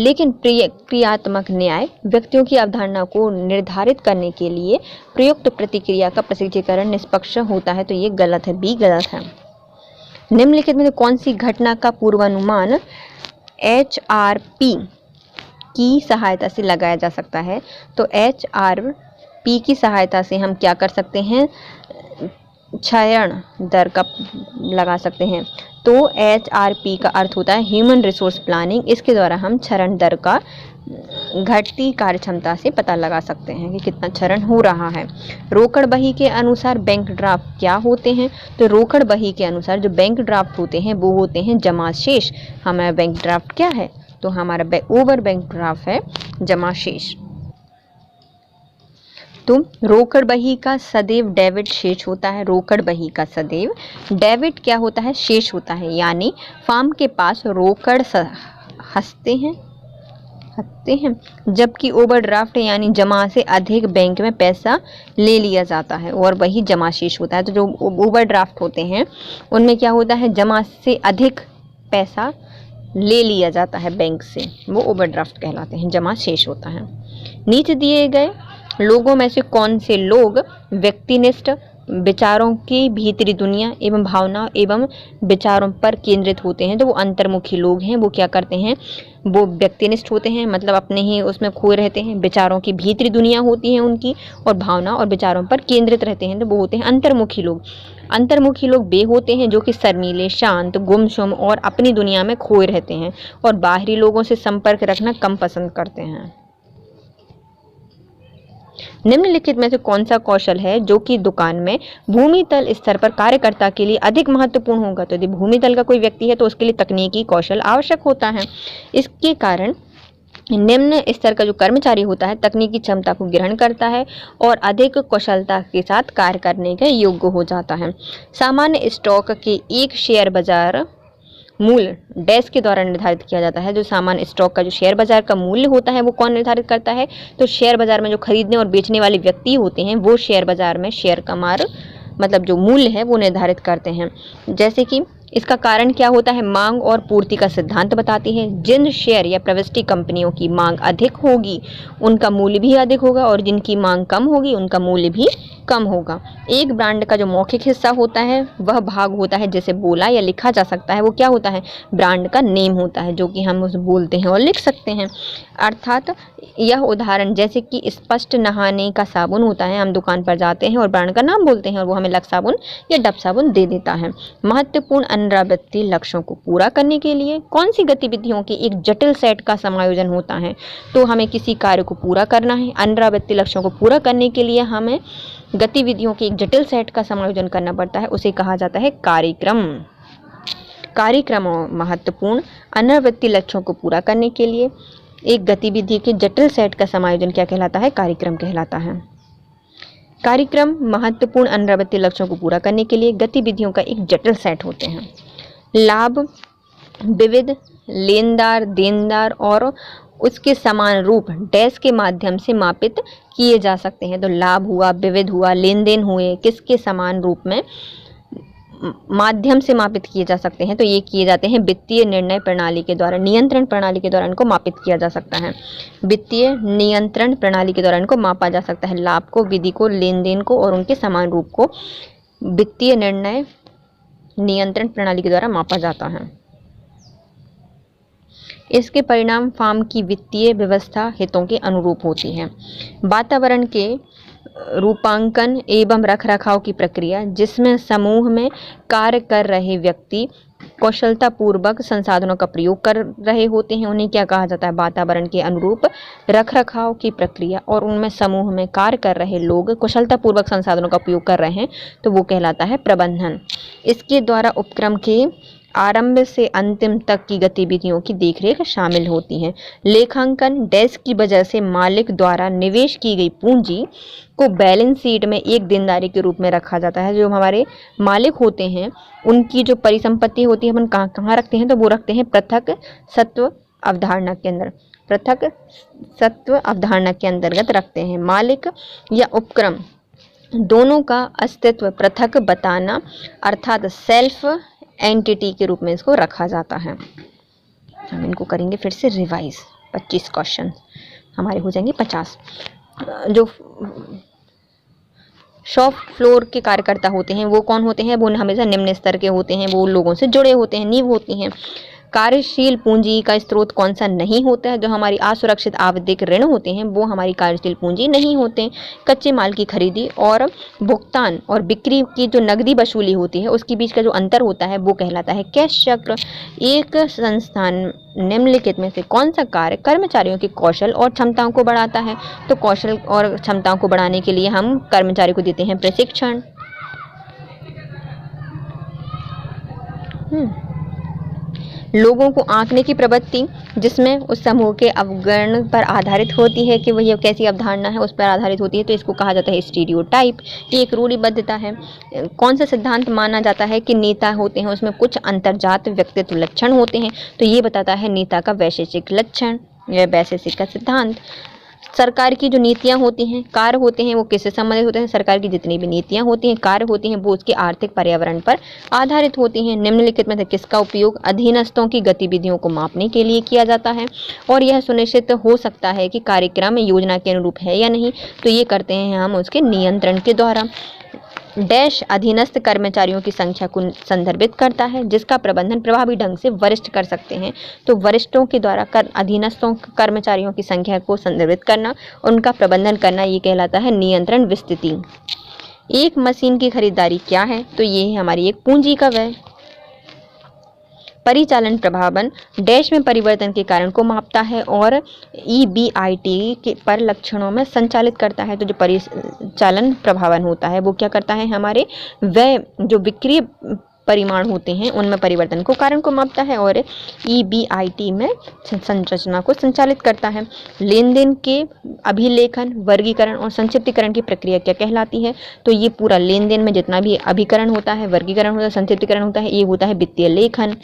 A: लेकिन क्रियात्मक न्याय व्यक्तियों की अवधारणा को निर्धारित करने के लिए प्रयुक्त प्रतिक्रिया का पृथक्करण निष्पक्ष होता है। तो ये गलत है, बी गलत है। निम्नलिखित में कौन सी घटना का पूर्वानुमान HRP की सहायता से लगाया जा सकता है? तो HRP की सहायता से हम क्या कर सकते हैं? क्षरण दर का लगा सकते हैं। तो HRP का अर्थ होता है ह्यूमन रिसोर्स प्लानिंग। इसके द्वारा हम क्षरण दर का घटती कार्य क्षमता से पता लगा सकते हैं कि कितना क्षरण हो रहा है। रोकड़ बही के अनुसार बैंक ड्राफ्ट क्या होते हैं? तो रोकड़ बही के अनुसार जो बैंक ड्राफ्ट होते हैं वो होते हैं जमा शेष। हमारा बैंक ड्राफ्ट क्या है? तो हमारा ओवर बैंक ड्राफ्ट है जमा शेष। तो रोकड़ बही का सदैव डेबिट शेष होता है। रोकड़ बही का सदैव डेबिट क्या होता है? शेष होता है। यानी फर्म के पास रोकड़ हंसते हैं, जबकि ओवरड्राफ्ट यानी जमा से अधिक बैंक में पैसा ले लिया जाता है और वही जमा शेष होता है। तो जो ओवरड्राफ्ट होते हैं उनमें क्या होता है? जमा से अधिक पैसा ले लिया जाता है बैंक से, वो ओवरड्राफ्ट कहलाते हैं, जमा शेष होता है। नीचे दिए गए लोगों में से कौन से लोग व्यक्तिनिष्ठ विचारों की भीतरी दुनिया एवं भावना एवं विचारों पर केंद्रित होते हैं? तो वो अंतर्मुखी लोग हैं। वो क्या करते हैं? वो व्यक्तिनिष्ठ होते हैं, मतलब अपने ही उसमें खोए रहते हैं। विचारों की भीतरी दुनिया होती है उनकी, और भावना और विचारों पर केंद्रित रहते हैं, तो वो होते हैं अंतर्मुखी लोग। अंतर्मुखी लोग वे होते हैं जो कि शर्मीले, शांत, गुमसुम और अपनी दुनिया में खोए रहते हैं और बाहरी लोगों से संपर्क रखना कम पसंद करते हैं। निम्नलिखित में से कौन सा कौशल है जो कि दुकान में भूमितल स्तर पर कार्यकर्ता के लिए अधिक महत्वपूर्ण होगा? तो यदि भूमितल का कोई व्यक्ति है तो उसके लिए तकनीकी कौशल आवश्यक होता है। इसके कारण निम्न स्तर का जो कर्मचारी होता है तकनीकी क्षमता को ग्रहण करता है और अधिक कुशलता के साथ कार्य करने के योग्य हो जाता है। सामान्य स्टॉक के एक शेयर बाजार मूल्य डैश के द्वारा निर्धारित किया जाता है। जो सामान्य स्टॉक का जो शेयर बाजार का मूल्य होता है वो कौन निर्धारित करता है? तो शेयर बाजार में जो खरीदने और बेचने वाले व्यक्ति होते हैं वो शेयर बाजार में शेयर का मतलब जो मूल्य है वो निर्धारित करते हैं। जैसे कि इसका कारण क्या होता है? मांग और पूर्ति का सिद्धांत बताती है। जिन शेयर या प्रविष्टि कंपनियों की मांग अधिक होगी उनका मूल्य भी अधिक होगा और जिनकी मांग कम होगी उनका मूल्य भी कम होगा। एक ब्रांड का जो मौखिक हिस्सा होता है वह भाग होता है जिसे बोला या लिखा जा सकता है। वो क्या होता है? ब्रांड का नेम होता है जो कि हम उसे बोलते हैं और लिख सकते हैं। अर्थात यह उदाहरण जैसे कि स्पष्ट नहाने का साबुन होता है, हम दुकान पर जाते हैं और ब्रांड का नाम बोलते हैं और वो हमें लक्स साबुन या डब साबुन दे देता है। महत्वपूर्ण पुनरावृत्ति लक्ष्यों को पूरा करने के लिए कौन सी गतिविधियों के एक जटिल सेट का समायोजन होता है? तो हमें किसी कार्य को पूरा करना है। पुनरावृत्ति लक्ष्यों को पूरा करने के लिए हमें गतिविधियों के एक जटिल सेट का समायोजन करना पड़ता है, उसे कहा जाता है कार्यक्रम। कार्यक्रमों महत्वपूर्ण पुनरावृत्ति लक्ष्यों को पूरा करने के लिए एक गतिविधि के जटिल सेट का समायोजन क्या कहलाता है? कार्यक्रम कहलाता है। कार्यक्रम महत्वपूर्ण पुनरावृत्ति लक्ष्यों को पूरा करने के लिए गतिविधियों का एक जटिल सेट होते हैं। लाभ विविध लेनदार, देनदार और उसके समान रूप डैश के माध्यम से मापित किए जा सकते हैं। तो लाभ हुआ, विविध हुआ, लेन देन हुए, किसके समान रूप में माध्यम से मापित किए जा सकते हैं? तो ये किए जाते हैं वित्तीय निर्णय प्रणाली के द्वारा, नियंत्रण प्रणाली के द्वारा इनको मापित किया जा सकता है। वित्तीय नियंत्रण प्रणाली के द्वारा इनको मापा जा सकता है। लाभ को, विधि को, लेन देन को और उनके समान रूप को वित्तीय निर्णय नियंत्रण प्रणाली के द्वारा मापा जाता है। इसके परिणाम फर्म की वित्तीय व्यवस्था हितों के अनुरूप होती है। वातावरण के रूपांकन एवं रखरखाव की प्रक्रिया जिसमें समूह में कार्य कर रहे व्यक्ति कौशलतापूर्वक संसाधनों का प्रयोग कर रहे होते हैं, उन्हें क्या कहा जाता है? वातावरण के अनुरूप रखरखाव की प्रक्रिया, और उनमें समूह में कार्य कर रहे लोग कुशलतापूर्वक संसाधनों का उपयोग कर रहे हैं तो वो कहलाता है प्रबंधन। इसके द्वारा उपक्रम के आरंभ से अंतिम तक की गतिविधियों की देखरेख शामिल होती है। लेखांकन डैश की वजह से मालिक द्वारा निवेश की गई पूंजी को बैलेंस शीट में एक देनदारी के रूप में रखा जाता है। जो हमारे मालिक होते हैं उनकी जो परिसंपत्ति होती है अपन कहाँ रखते हैं? तो वो रखते हैं पृथक सत्व अवधारणा के अंदर, पृथक सत्व अवधारणा के अंतर्गत रखते हैं। मालिक या उपक्रम दोनों का अस्तित्व पृथक बताना अर्थात सेल्फ एंटिटी के रूप में इसको रखा जाता है। हम इनको करेंगे फिर से रिवाइज। 25 क्वेश्चन हमारे हो जाएंगे 50। जो शॉप फ्लोर के कार्यकर्ता होते हैं वो कौन होते हैं? वो हमेशा निम्न स्तर के होते हैं, वो लोगों से जुड़े होते हैं, नींव होती हैं। कार्यशील पूंजी का स्रोत कौन सा नहीं होता है? जो हमारी असुरक्षित आवधिक ऋण होते हैं वो हमारी कार्यशील पूंजी नहीं होते। कच्चे माल की खरीदी और भुगतान और बिक्री की जो नकदी वसूली होती है उसके बीच का जो अंतर होता है वो कहलाता है कैश चक्र। एक संस्थान निम्नलिखित में से कौन सा कार्य कर्मचारियों के कौशल और क्षमताओं को बढ़ाता है? तो कौशल और क्षमताओं को बढ़ाने के लिए हम कर्मचारी को देते हैं प्रशिक्षण। लोगों को आंकने की प्रवृत्ति, जिसमें उस समूह के अवगुण पर आधारित होती है कि वह कैसी अवधारणा है उस पर आधारित होती है, तो इसको कहा जाता है स्टीरियोटाइप। ये एक रूढ़िबद्धता है। कौन सा सिद्धांत माना जाता है कि नेता होते हैं उसमें कुछ अंतर्जात व्यक्तित्व लक्षण होते हैं? तो ये बताता है नेता का वैशेषिक लक्षण या वैशेषिक का सिद्धांत। सरकार की जो नीतियां होती हैं, कार्य होते हैं, वो किससे संबंधित होते हैं? सरकार की जितनी भी नीतियां होती हैं, कार्य होती हैं, वो उसके आर्थिक पर्यावरण पर आधारित होती हैं। निम्नलिखित में से किसका उपयोग अधीनस्थों की गतिविधियों को मापने के लिए किया जाता है और यह सुनिश्चित हो सकता है कि कार्यक्रम योजना के अनुरूप है या नहीं? तो ये करते हैं हम उसके नियंत्रण के द्वारा। डैश अधीनस्थ कर्मचारियों की संख्या को संदर्भित करता है जिसका प्रबंधन प्रभावी ढंग से वरिष्ठ कर सकते हैं। तो वरिष्ठों के द्वारा अधीनस्थों कर्मचारियों की संख्या को संदर्भित करना, उनका प्रबंधन करना, ये कहलाता है नियंत्रण विस्तृति। एक मशीन की खरीदारी क्या है? तो ये है हमारी एक पूंजी का व्यय। परिचालन प्रभावन डैश में परिवर्तन के कारण को मापता है और EBIT के पर लक्षणों में संचालित करता है। तो जो परिचालन प्रभावन होता है वो क्या करता है? हमारे व्यय जो विक्रिय परिमाण होते हैं उनमें परिवर्तन को कारण को मापता है और EBIT में संरचना को संचालित करता है। लेन देन के अभिलेखन, वर्गीकरण और संक्षिप्तीकरण की प्रक्रिया क्या कहलाती है? तो ये पूरा लेन देन में जितना भी अभिकरण होता है, वर्गीकरण होता है, संक्षिप्तीकरण होता है, ये होता है वित्तीय लेखन।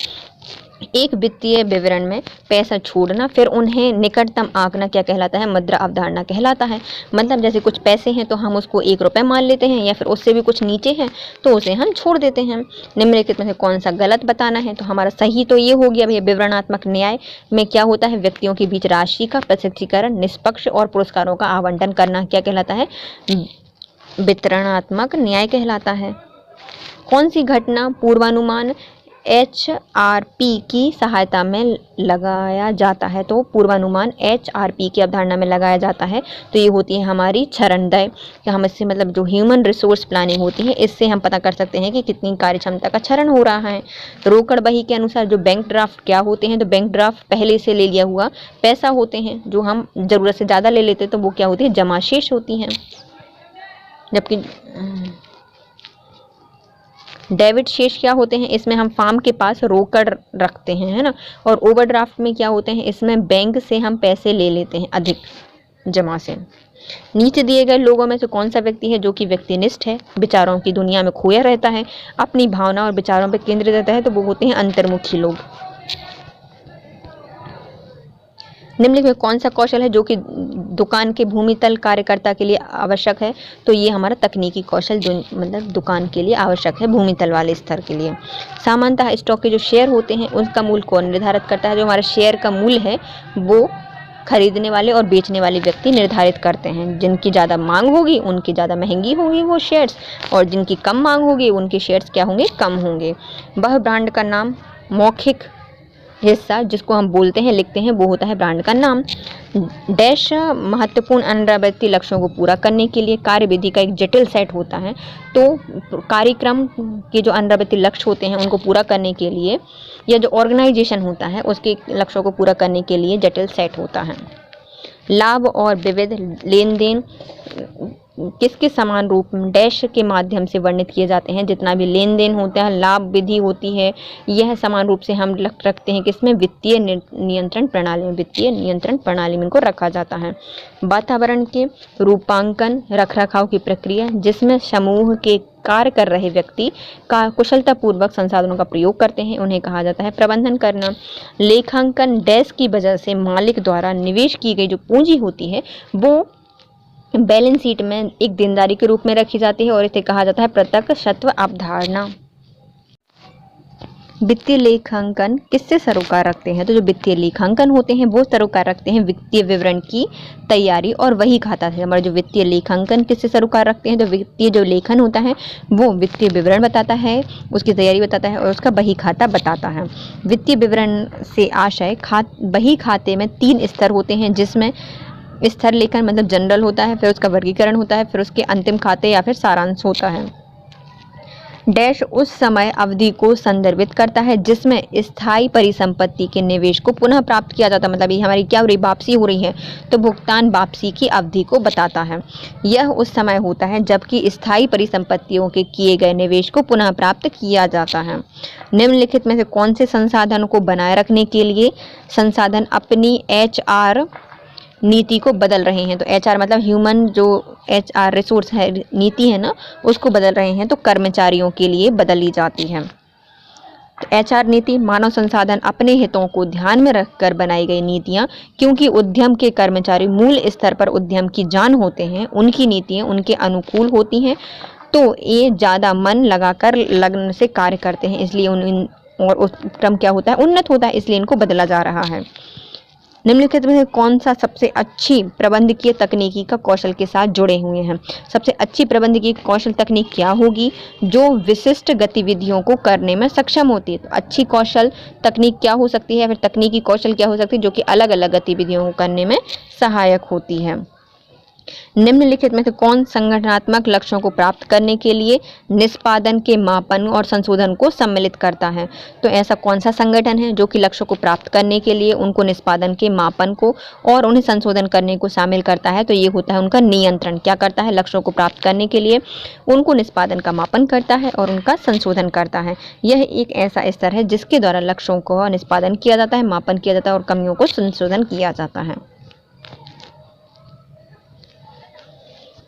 A: एक वित्तीय विवरण में पैसा छोड़ना फिर उन्हें निकटतम आंकना क्या कहलाता है? मुद्रा अवधारणा कहलाता है। मतलब जैसे कुछ पैसे हैं तो हम उसको 1 रुपये मान लेते हैं या फिर उससे भी कुछ नीचे हैं तो उसे हम छोड़ देते हैं। निम्नलिखित में से कौन सा गलत बताना है? तो हमारा सही तो ये हो गया भैया, विवरणात्मक न्याय में क्या होता है? व्यक्तियों के बीच राशि का प्रसिद्धीकरण, निष्पक्ष और पुरस्कारों का आवंटन करना क्या कहलाता है? वितरणात्मक न्याय कहलाता है। कौन सी घटना पूर्वानुमान HRP की सहायता में लगाया जाता है? तो पूर्वानुमान HRP की अवधारणा में लगाया जाता है। तो ये होती है हमारी क्षरणदय, कि हम इससे मतलब जो ह्यूमन रिसोर्स प्लानिंग होती है इससे हम पता कर सकते हैं कि कितनी कार्य क्षमता का क्षरण हो रहा है। रोकड़ बही के अनुसार जो बैंक ड्राफ्ट क्या होते हैं? तो बैंक ड्राफ्ट पहले से ले लिया हुआ पैसा होते हैं, जो हम ज़रूरत से ज़्यादा ले लेते हैं तो वो क्या होती है? जमाशेष होती हैं। जबकि डेबिट शेष क्या होते हैं? इसमें हम फार्म के पास रोकड़ रखते हैं, है ना। और ओवरड्राफ्ट में क्या होते हैं? इसमें बैंक से हम पैसे ले लेते हैं अधिक जमा से। नीचे दिए गए लोगों में से कौन सा व्यक्ति है जो कि व्यक्तिनिष्ठ है, विचारों की दुनिया में खोया रहता है, अपनी भावना और विचारों पर केंद्रित रहता है? तो वो होते हैं अंतर्मुखी लोग। निम्नलिखित में कौन सा कौशल है जो कि दुकान के भूमितल कार्यकर्ता के लिए आवश्यक है? तो ये हमारा तकनीकी कौशल जो मतलब दुकान के लिए आवश्यक है, भूमितल वाले स्तर के लिए। सामान्यतः स्टॉक के जो शेयर होते हैं उनका मूल्य कौन निर्धारित करता है? जो हमारा शेयर का मूल्य है वो खरीदने वाले और बेचने वाले व्यक्ति निर्धारित करते हैं। जिनकी ज़्यादा मांग होगी उनकी ज़्यादा महंगी होगी वो शेयर्स, और जिनकी कम मांग होगी उनके शेयर्स क्या होंगे? कम होंगे। वह ब्रांड का नाम, मौखिक हिस्सा जिसको हम बोलते हैं, लिखते हैं, वो होता है ब्रांड का नाम। डैश महत्वपूर्ण अनावृत्ति लक्ष्यों को पूरा करने के लिए कार्यविधि का एक जटिल सेट होता है। तो कार्यक्रम के जो अनावृत्ति लक्ष्य होते हैं उनको पूरा करने के लिए, या जो ऑर्गेनाइजेशन होता है उसके लक्ष्यों को पूरा करने के लिए जटिल सेट होता है। लाभ और विविध लेन देन किसके समान रूप में डैश के माध्यम से वर्णित किए जाते हैं? जितना भी लेन देन होता है, लाभ विधि होती है, यह समान रूप से हम रखते हैं किसमें? वित्तीय नियंत्रण प्रणाली में। वित्तीय नियंत्रण प्रणाली में इनको रखा जाता है। वातावरण के रूपांकन रखरखाव की प्रक्रिया जिसमें समूह के कार्य कर रहे व्यक्ति का कुशलतापूर्वक संसाधनों का प्रयोग करते हैं, उन्हें कहा जाता है प्रबंधन करना। लेखांकन डैश की वजह से मालिक द्वारा निवेश की गई जो पूंजी होती है वो बैलेंस शीट में एक देनदारी के रूप में रखी जाती है और इसे कहा जाता है प्रत्यक्षत्व अवधारणा। वित्तीय लेखांकन किससे सरोकार रखते हैं? तो जो वित्तीय लेखांकन होते हैं वो सरोकार रखते हैं वित्तीय विवरण की तैयारी और वही खाता से। हमारा जो वित्तीय लेखांकन किससे सरोकार रखते हैं? तो वित्तीय जो लेखन होता है वो वित्तीय विवरण बताता है, उसकी तैयारी बताता है और उसका बही खाता बताता है। वित्तीय विवरण से आशय बही खाते में 3 स्तर होते हैं, जिसमें स्तर लेखन मतलब जनरल होता है, फिर उसका वर्गीकरण होता है, फिर उसके अंतिम खाते या फिर सारांश होता है। डैश उस समय अवधि को संदर्भित करता है जिसमें स्थायी परिसंपत्ति के निवेश को पुनः प्राप्त किया जाता है। मतलब ये हमारी क्या हो रही, वापसी हो रही है, तो भुगतान वापसी की अवधि को बताता है। यह उस समय होता है जबकि स्थायी परिसंपत्तियों के किए गए निवेश को पुनः प्राप्त किया जाता है। निम्नलिखित में से कौन से संसाधनों को बनाए रखने के लिए संसाधन अपनी HR नीति को बदल रहे हैं? तो HR मतलब ह्यूमन, जो HR रिसोर्स है, नीति है ना, उसको बदल रहे हैं, तो कर्मचारियों के लिए बदली जाती है। तो HR नीति मानव संसाधन अपने हितों को ध्यान में रखकर बनाई गई नीतियां, क्योंकि उद्यम के कर्मचारी मूल स्तर पर उद्यम की जान होते हैं, उनकी नीतियां उनके अनुकूल होती हैं, तो ये ज़्यादा मन लगाकर लगन से कार्य करते हैं, इसलिए और उपक्रम क्या होता है, उन्नत होता है, इसलिए इनको बदला जा रहा है। निम्नलिखित में कौन सा सबसे अच्छी प्रबंधकीय तकनीकी का कौशल के साथ जुड़े हुए हैं? सबसे अच्छी प्रबंधकीय कौशल तकनीक क्या होगी? जो विशिष्ट गतिविधियों को करने में सक्षम होती है। तो अच्छी कौशल तकनीक क्या हो सकती है, फिर तकनीकी कौशल क्या हो सकती है? जो कि अलग अलग गतिविधियों को करने में सहायक होती है। निम्नलिखित में से कौन संगठनात्मक लक्ष्यों को प्राप्त करने के लिए निष्पादन के मापन और संशोधन को सम्मिलित करता है? तो ऐसा कौन सा संगठन है जो कि लक्ष्यों को प्राप्त करने के लिए उनको निष्पादन के मापन को और उन्हें संशोधन करने को शामिल करता है? तो ये होता है उनका नियंत्रण। क्या करता है? लक्ष्यों को प्राप्त करने के लिए उनको निष्पादन का मापन करता है और उनका संशोधन करता है। यह एक ऐसा स्तर है जिसके द्वारा लक्ष्यों को निष्पादन किया जाता है, मापन किया जाता है और कमियों को संशोधन किया जाता है।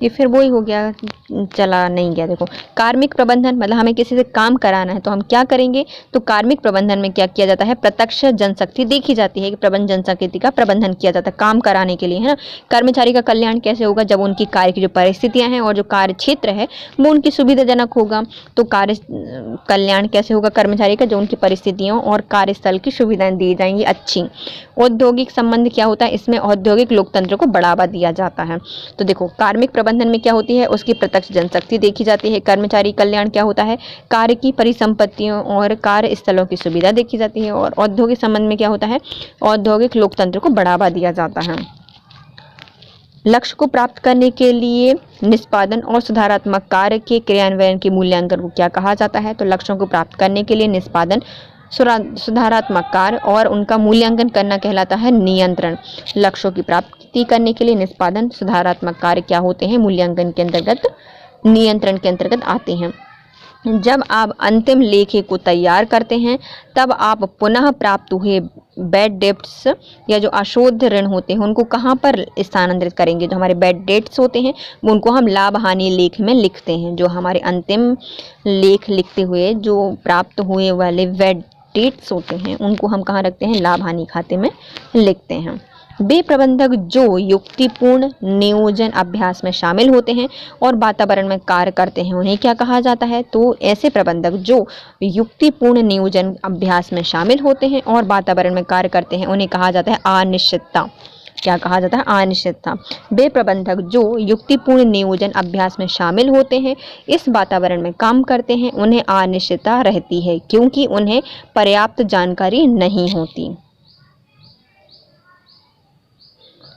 A: ये फिर वही हो गया, चला नहीं गया। देखो, कार्मिक प्रबंधन मतलब हमें किसी से काम कराना है तो हम क्या करेंगे? तो कार्मिक प्रबंधन में क्या किया जाता है? प्रत्यक्ष जनशक्ति देखी जाती है कि प्रबंध जनशक्ति का प्रबंधन किया जाता है काम कराने के लिए, है ना। कर्मचारी का कल्याण कैसे होगा? जब उनकी कार्य की जो परिस्थितियां हैं और जो कार्य क्षेत्र है वो उनकी सुविधाजनक होगा। तो कार्य कल्याण कैसे होगा कर्मचारी का? जो उनकी परिस्थितियों और कार्यस्थल की सुविधाएं दी जाएंगी अच्छी। औद्योगिक संबंध क्या होता है? इसमें औद्योगिक लोकतंत्र को बढ़ावा दिया जाता है। तो देखो, कार्मिक प्रबंधन में क्या होती है? उसकी प्रत्यक्ष जनशक्ति देखी जाती है। कर्मचारी कल्याण क्या होता है? कार्य की परिसंपत्तियों और कार्यस्थलों की सुविधा देखी जाती है। और औद्योगिक संबंध में क्या होता है? औद्योगिक लोकतंत्र को बढ़ावा दिया जाता है। लक्ष्य को प्राप्त करने के लिए निष्पादन और सुधारात्मक कार्य के क्रियान्वयन के मूल्यांकन को क्या कहा जाता है? तो लक्ष्यों को प्राप्त करने के लिए निष्पादन, सुधारात्मक कार्य और उनका मूल्यांकन करना कहलाता है नियंत्रण। लक्ष्यों की प्राप्ति करने के लिए निष्पादन, सुधारात्मक कार्य क्या होते हैं? मूल्यांकन के अंतर्गत, नियंत्रण के अंतर्गत आते हैं। जब आप अंतिम लेखे को तैयार करते हैं तब आप पुनः प्राप्त हुए बैड डेट्स या जो अशोध ऋण होते हैं उनको कहाँ पर स्थानांतरित करेंगे? जो हमारे बैड डेट्स होते हैं उनको हम लाभ हानि लेख में लिखते हैं। जो हमारे अंतिम लेख लिखते हुए जो प्राप्त हुए वाले बैड डेट्स होते हैं उनको हम कहाँ रखते हैं? लाभ हानि खाते में लिखते हैं। वे प्रबंधक जो युक्तिपूर्ण नियोजन अभ्यास में शामिल होते हैं और वातावरण में कार्य करते हैं उन्हें क्या कहा जाता है? तो ऐसे प्रबंधक जो युक्तिपूर्ण नियोजन अभ्यास में शामिल होते हैं और वातावरण में कार्य करते हैं उन्हें कहा जाता है अनिश्चितता। क्या कहा जाता है? अनिश्चितता। वे प्रबंधक जो युक्तिपूर्ण नियोजन अभ्यास में शामिल होते हैं, इस वातावरण में काम करते हैं, उन्हें अनिश्चितता रहती है क्योंकि उन्हें पर्याप्त जानकारी नहीं होती।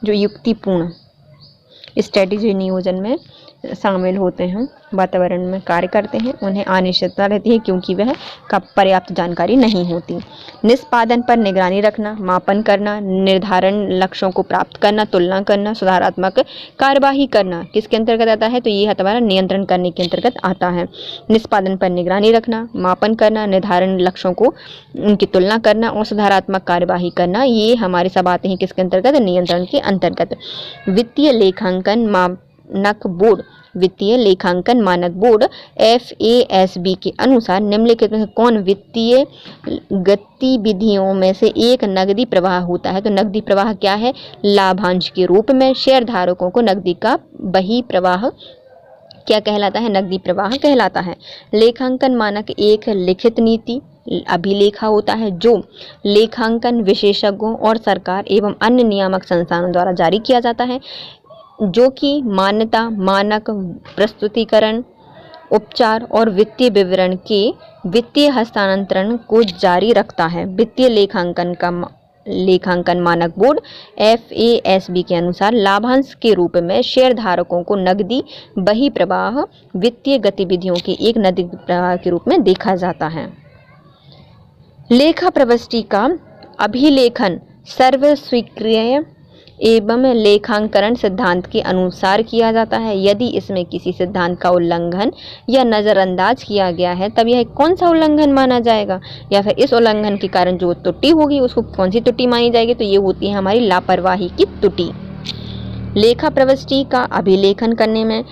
A: जो युक्तिपूर्ण स्ट्रेटेजी नियोजन में शामिल होते हैं, वातावरण में कार्य करते हैं, उन्हें अनिश्चितता रहती है क्योंकि वह का पर्याप्त जानकारी नहीं होती। निष्पादन पर निगरानी रखना, मापन करना, निर्धारण लक्ष्यों को प्राप्त करना, तुलना करना, सुधारात्मक कार्यवाही करना किसके अंतर्गत आता है? तो ये हमारा नियंत्रण करने के अंतर्गत आता है। निष्पादन पर निगरानी रखना, मापन करना, निर्धारण लक्ष्यों को उनकी तुलना करना और सुधारात्मक कार्यवाही करना, ये हमारे सब आते हैं किसके अंतर्गत? नियंत्रण के अंतर्गत। वित्तीय लेखांकन मानक बोर्ड, वित्तीय लेखांकन मानक बोर्ड FASB के अनुसार निम्नलिखित में कौन वित्तीय गतिविधियों में से एक नकदी प्रवाह होता है? तो नकदी प्रवाह क्या है? लाभांश के रूप में शेयरधारकों को नकदी का बही प्रवाह क्या कहलाता है? नकदी प्रवाह कहलाता है। लेखांकन मानक एक लिखित नीति अभिलेखा होता है जो लेखांकन विशेषज्ञों और सरकार एवं अन्य नियामक संस्थानों द्वारा जारी किया जाता है, जो कि मान्यता, मानक, प्रस्तुतिकरण, उपचार और वित्तीय विवरण के वित्तीय हस्तांतरण को जारी रखता है। वित्तीय लेखांकन मानक बोर्ड FASB के अनुसार लाभांश के रूप में शेयरधारकों को नकदी बहिर्प्रवाह वित्तीय गतिविधियों के एक नकदी प्रवाह के रूप में देखा जाता है। लेखा प्रवृत्ति का अभिलेखन सर्वस्वीकृत एवं लेखांकन सिद्धांत के अनुसार किया जाता है। यदि इसमें किसी सिद्धांत का उल्लंघन या नज़रअंदाज किया गया है तब यह कौन सा उल्लंघन माना जाएगा, या फिर इस उल्लंघन के कारण जो त्रुटि होगी उसको कौन सी त्रुटि मानी जाएगी, तो ये होती है हमारी लापरवाही की त्रुटि। लेखा प्रवृत्ति का अभिलेखन करने में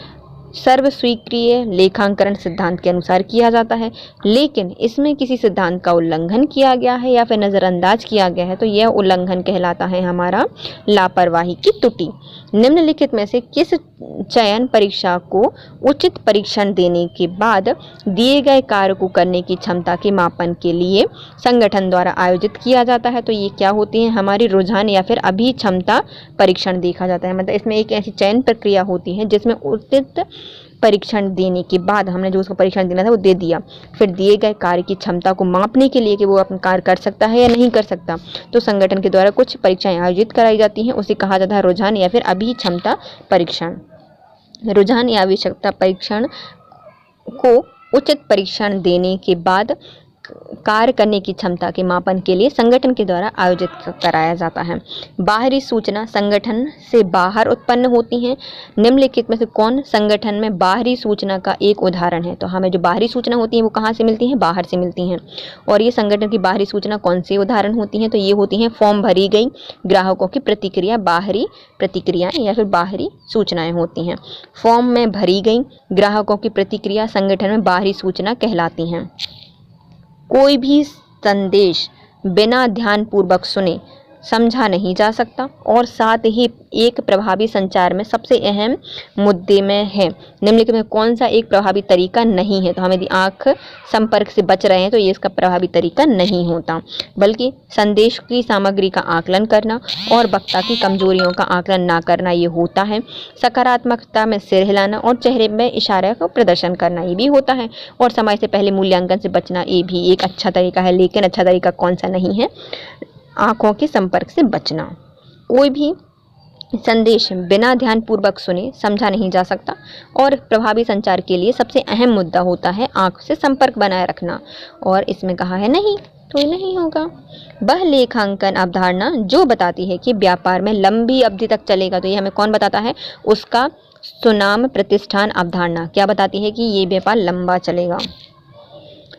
A: सर्वस्वीकृत लेखांकन सिद्धांत के अनुसार किया जाता है, लेकिन इसमें किसी सिद्धांत का उल्लंघन किया गया है या फिर नज़रअंदाज किया गया है तो यह उल्लंघन कहलाता है हमारा लापरवाही की त्रुटि। निम्नलिखित में से किस चयन परीक्षा को उचित परीक्षण देने के बाद दिए गए कार्य को करने की क्षमता के मापन के लिए संगठन द्वारा आयोजित किया जाता है, तो ये क्या होती है हमारी रुझान या फिर अभिक्षमता परीक्षण देखा जाता है। मतलब इसमें एक ऐसी चयन प्रक्रिया होती है जिसमें उचित परीक्षण देने के बाद हमने जो उसको परीक्षण देना था वो दे दिया, फिर दिए गए कार्य की क्षमता को मापने के लिए कि वो अपना कार्य कर सकता है या नहीं कर सकता, तो संगठन के द्वारा कुछ परीक्षाएं आयोजित कराई जाती हैं, उसे कहा जाता है रुझान या फिर अभिक्षमता परीक्षण। रुझान या अभिक्षमता परीक्षण को उचित परीक्षण देने के बाद कार्य करने की क्षमता के मापन के लिए संगठन के द्वारा आयोजित कराया जाता है। बाहरी सूचना संगठन से बाहर उत्पन्न होती हैं। निम्नलिखित में से कौन संगठन में बाहरी सूचना का एक उदाहरण है, तो हमें जो बाहरी सूचना होती है वो कहाँ से मिलती हैं, बाहर से मिलती हैं। और ये संगठन की बाहरी सूचना कौन से उदाहरण होती हैं, तो ये होती हैं फॉर्म भरी गई, ग्राहकों की प्रतिक्रिया, बाहरी प्रतिक्रियाएं या फिर बाहरी सूचनाएं होती हैं। फॉर्म में भरी गई ग्राहकों की प्रतिक्रिया संगठन में बाहरी सूचना कहलाती हैं। कोई भी संदेश बिना ध्यानपूर्वक सुने समझा नहीं जा सकता और साथ ही एक प्रभावी संचार में सबसे अहम मुद्दे में है। निम्नलिखित में कौन सा एक प्रभावी तरीका नहीं है, तो हम यदि आँख संपर्क से बच रहे हैं तो ये इसका प्रभावी तरीका नहीं होता, बल्कि संदेश की सामग्री का आकलन करना और वक्ता की कमजोरियों का आकलन ना करना ये होता है। सकारात्मकता में सिर हिलाना और चेहरे में इशारे का प्रदर्शन करना ये भी होता है। और समय से पहले मूल्यांकन से बचना ये भी एक अच्छा तरीका है, लेकिन अच्छा तरीका कौन सा नहीं है, आँखों के संपर्क से बचना। कोई भी संदेश बिना ध्यानपूर्वक सुने समझा नहीं जा सकता और प्रभावी संचार के लिए सबसे अहम मुद्दा होता है आँख से संपर्क बनाए रखना, और इसमें कहा है नहीं तो ये नहीं होगा। वह लेखांकन अवधारणा जो बताती है कि व्यापार में लंबी अवधि तक चलेगा, तो ये हमें कौन बताता है, उसका सुनाम प्रतिष्ठान अवधारणा क्या बताती है कि ये व्यापार लंबा चलेगा।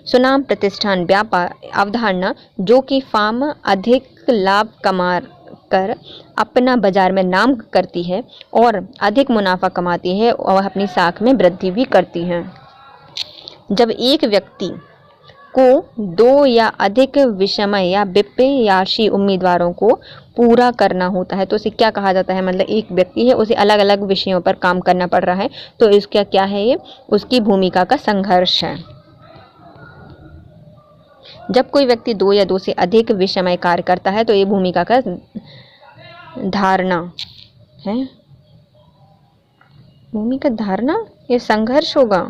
A: सुनाम प्रतिष्ठान व्यापार अवधारणा जो कि फर्म अधिक लाभ कमा कर अपना बाजार में नाम करती है और अधिक मुनाफा कमाती है और अपनी साख में वृद्धि भी करती है। जब एक व्यक्ति को दो या अधिक विषमय या विप्रयासी उम्मीदवारों को पूरा करना होता है तो उसे क्या कहा जाता है, मतलब एक व्यक्ति है उसे अलग अलग विषयों पर काम करना पड़ रहा है तो इसका क्या है, ये उसकी भूमिका का संघर्ष है। जब कोई व्यक्ति दो या दो से अधिक विषमय कार्य करता है तो ये भूमिका का धारणा है, भूमिका धारणा, ये संघर्ष होगा,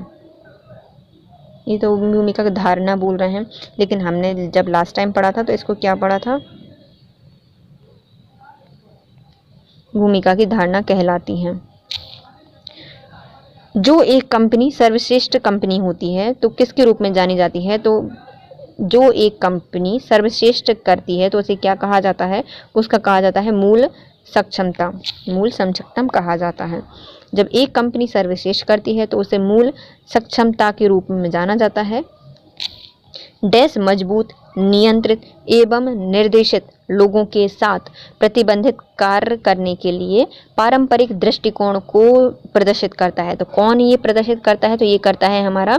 A: ये तो भूमिका का धारणा बोल रहे हैं, लेकिन हमने जब लास्ट टाइम पढ़ा था तो इसको क्या पढ़ा था, भूमिका की धारणा कहलाती है। जो एक कंपनी सर्वश्रेष्ठ कंपनी होती है तो किसके रूप में जानी जाती है, तो जो एक कंपनी सर्वश्रेष्ठ करती है तो उसे क्या कहा जाता है, उसका कहा जाता है मूल सक्षमता, मूल सक्षमता कहा जाता है। जब एक कंपनी सर्वश्रेष्ठ करती है तो उसे मूल सक्षमता के रूप में जाना जाता है। डैश मजबूत, नियंत्रित एवं निर्देशित लोगों के साथ प्रतिबंधित कार्य करने के लिए पारंपरिक दृष्टिकोण को प्रदर्शित करता है। तो कौन ये प्रदर्शित करता है, तो ये करता है हमारा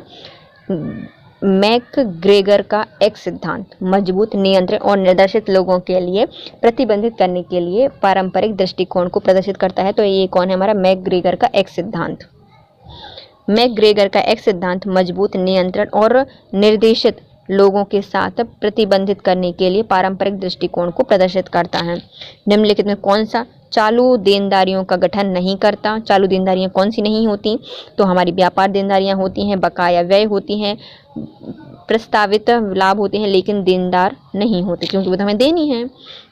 A: मैकग्रेगर का एक सिद्धांत। मजबूत, नियंत्रित और निर्देशित लोगों के लिए प्रतिबंधित करने के लिए पारंपरिक दृष्टिकोण को प्रदर्शित करता है, तो ये कौन है, हमारा मैकग्रेगर का एक सिद्धांत। मैकग्रेगर का एक सिद्धांत मजबूत, नियंत्रण और निर्देशित लोगों के साथ प्रतिबंधित करने के लिए पारंपरिक दृष्टिकोण को प्रदर्शित करता है। निम्नलिखित में कौन सा चालू देनदारियों का गठन नहीं करता? चालू देनदारियां कौन सी नहीं होती? तो हमारी व्यापार देनदारियां होती हैं, बकाया व्यय होती हैं, प्रस्तावित लाभ होते हैं, लेकिन देनदार नहीं होते क्योंकि वो तो हमें देनी है।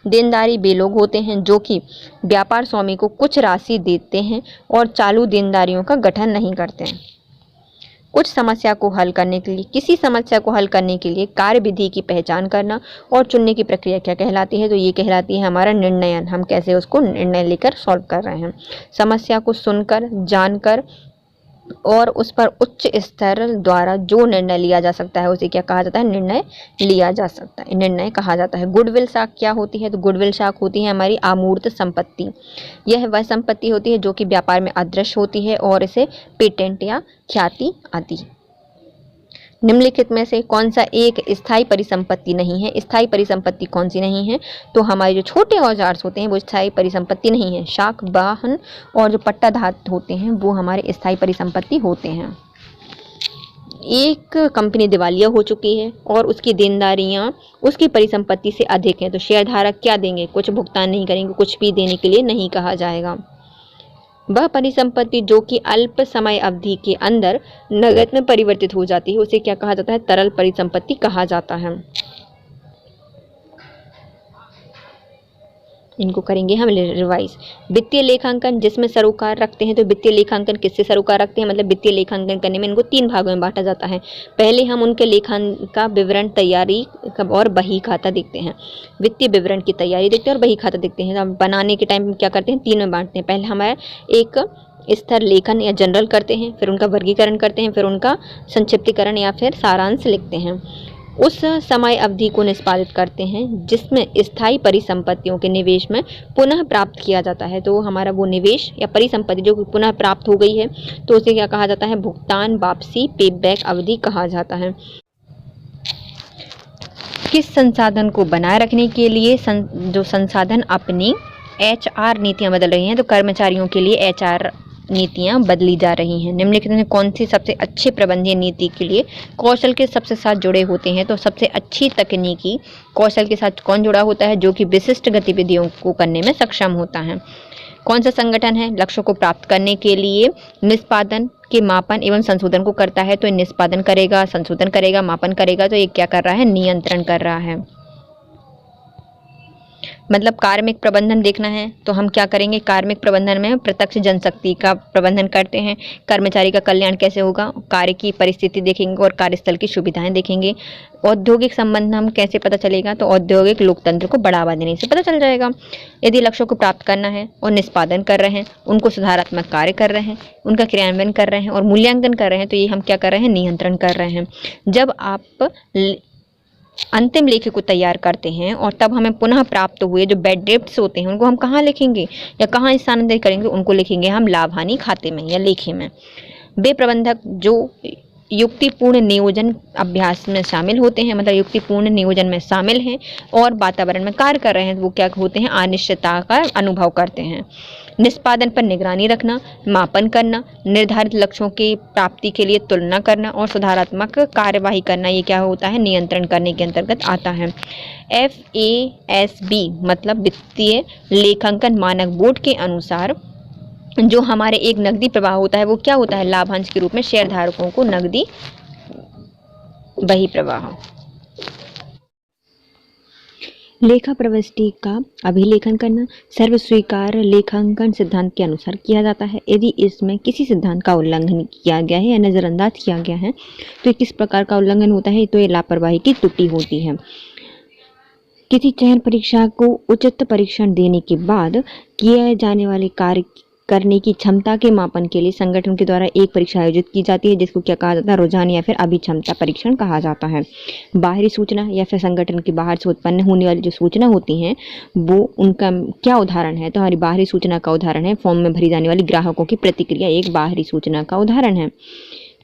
A: देनदारी वे लोग होते हैं जो कि व्यापार स्वामी को कुछ राशि देते हैं और चालू देनदारियों का गठन नहीं करते हैं। कुछ समस्या को हल करने के लिए, किसी समस्या को हल करने के लिए कार्य विधि की पहचान करना और चुनने की प्रक्रिया क्या कहलाती है? तो ये कहलाती है हमारा निर्णयन। हम कैसे उसको निर्णय लेकर सॉल्व कर रहे हैं। समस्या को सुनकर, जानकर और उस पर उच्च स्तर द्वारा जो निर्णय लिया जा सकता है उसे क्या कहा जाता है? निर्णय लिया जा सकता है, निर्णय कहा जाता है। गुडविल साख क्या होती है? तो गुडविल साख होती है हमारी अमूर्त संपत्ति। यह वह संपत्ति होती है जो कि व्यापार में अदृश्य होती है और इसे पेटेंट या ख्याति आदि। निम्नलिखित में से कौन सा एक स्थायी परिसंपत्ति नहीं है? स्थायी परिसंपत्ति कौन सी नहीं है? तो हमारे जो छोटे औजार होते हैं वो स्थायी परिसंपत्ति नहीं है। शाक, वाहन और जो पट्टा धातु होते हैं वो हमारे स्थायी परिसंपत्ति होते हैं। एक कंपनी दिवालिया हो चुकी है और उसकी देनदारियां उसकी परिसंपत्ति से अधिक हैं, तो शेयरधारक क्या देंगे? कुछ भुगतान नहीं करेंगे, कुछ भी देने के लिए नहीं कहा जाएगा। वह परिसंपत्ति जो कि अल्प समय अवधि के अंदर नकद में परिवर्तित हो जाती है उसे क्या कहा जाता है? तरल परिसंपत्ति कहा जाता है। इनको करेंगे हम रिवाइज। वित्तीय लेखांकन जिसमें सरोकार रखते हैं, तो वित्तीय लेखांकन किससे सरोकार रखते हैं? मतलब वित्तीय लेखांकन करने में इनको 3 भागों में बांटा जाता है। पहले हम उनके लेखांकन का विवरण तैयारी और बही खाता देखते हैं। वित्तीय विवरण की तैयारी देखते हैं और बही खाता देखते हैं। अब बनाने के टाइम क्या करते हैं? 3 में बांटते हैं। पहले हमारा एक स्तर लेखन या जनरल करते हैं, फिर उनका वर्गीकरण करते हैं, फिर उनका संक्षिप्तीकरण या फिर सारांश लिखते हैं। उस समय अवधि को निष्पादित करते हैं जिसमें स्थायी परिसंपत्तियों के निवेश में पुनः प्राप्त किया जाता है। तो हमारा वो निवेश या परिसंपत्ति जो पुनः प्राप्त हो गई है तो उसे क्या कहा जाता है? भुगतान, वापसी, पे बैक अवधि कहा जाता है। किस संसाधन को बनाए रखने के लिए जो संसाधन अपनी HR नीतियां बदल रही हैं, तो कर्मचारियों के लिए HR नीतियां बदली जा रही हैं। निम्नलिखित में कौन सी सबसे अच्छे प्रबंधनीय नीति के लिए कौशल के सबसे साथ जुड़े होते हैं? तो सबसे अच्छी तकनीकी कौशल के साथ कौन जुड़ा होता है? जो कि विशिष्ट गतिविधियों को करने में सक्षम होता है। कौन सा संगठन है लक्ष्यों को प्राप्त करने के लिए निष्पादन के मापन एवं संशोधन को करता है? तो निष्पादन करेगा, संशोधन करेगा, मापन करेगा, तो ये क्या कर रहा है? नियंत्रण कर रहा है। मतलब कार्मिक प्रबंधन देखना है तो हम क्या करेंगे? कार्मिक प्रबंधन में प्रत्यक्ष जनशक्ति का प्रबंधन करते हैं। कर्मचारी का कल्याण कैसे होगा? कार्य की परिस्थिति देखेंगे और कार्यस्थल की सुविधाएं देखेंगे। औद्योगिक संबंध हम कैसे पता चलेगा? तो औद्योगिक लोकतंत्र को बढ़ावा देने से पता चल जाएगा। यदि लक्ष्यों को प्राप्त करना है और निष्पादन कर रहे हैं, उनको सुधारात्मक कार्य कर रहे हैं, उनका क्रियान्वयन कर रहे हैं और मूल्यांकन कर रहे हैं, तो ये हम क्या कर रहे हैं? नियंत्रण कर रहे हैं। जब आप अंतिम लेख को तैयार करते हैं और तब हमें पुनः प्राप्त हुए जो बैड डेब्ट्स होते हैं उनको हम कहाँ लिखेंगे या कहाँ स्थानांतरित करेंगे? उनको लिखेंगे हम लाभ हानि खाते में या लेखे में। वे प्रबंधक जो युक्तिपूर्ण नियोजन अभ्यास में शामिल होते हैं, मतलब युक्तिपूर्ण नियोजन में शामिल हैं और वातावरण में कार्य कर रहे हैं, वो क्या होते हैं? अनिश्चितता का अनुभव करते हैं। निष्पादन पर निगरानी रखना, मापन करना, निर्धारित लक्ष्यों की प्राप्ति के लिए तुलना करना और सुधारात्मक कार्यवाही करना, ये क्या होता है? नियंत्रण करने के अंतर्गत आता है। FASB मतलब वित्तीय लेखांकन मानक बोर्ड के अनुसार जो हमारे एक नकदी प्रवाह होता है वो क्या होता है? लाभांश के रूप में शेयरधारकों को नकदी बही प्रवाह। लेखा प्रविष्टि का अभिलेखन करना सर्वस्वीकार लेखांकन सिद्धांत के अनुसार किया जाता है। यदि इसमें किसी सिद्धांत का उल्लंघन किया गया है या नज़रअंदाज किया गया है तो किस प्रकार का उल्लंघन होता है? तो ये लापरवाही की त्रुटि होती है। किसी चयन परीक्षा को उचित परीक्षण देने के बाद किए जाने वाले कार्य करने की क्षमता के मापन के लिए संगठन के द्वारा एक परीक्षा आयोजित की जाती है जिसको क्या कहा जाता है? रुझान या फिर अभिक्षमता परीक्षण कहा जाता है। बाहरी सूचना या फिर संगठन के बाहर से उत्पन्न होने वाली जो सूचना होती हैं वो उनका क्या उदाहरण है? तो हमारी बाहरी सूचना का उदाहरण है फॉर्म में भरी जाने वाली ग्राहकों की प्रतिक्रिया, एक बाहरी सूचना का उदाहरण है।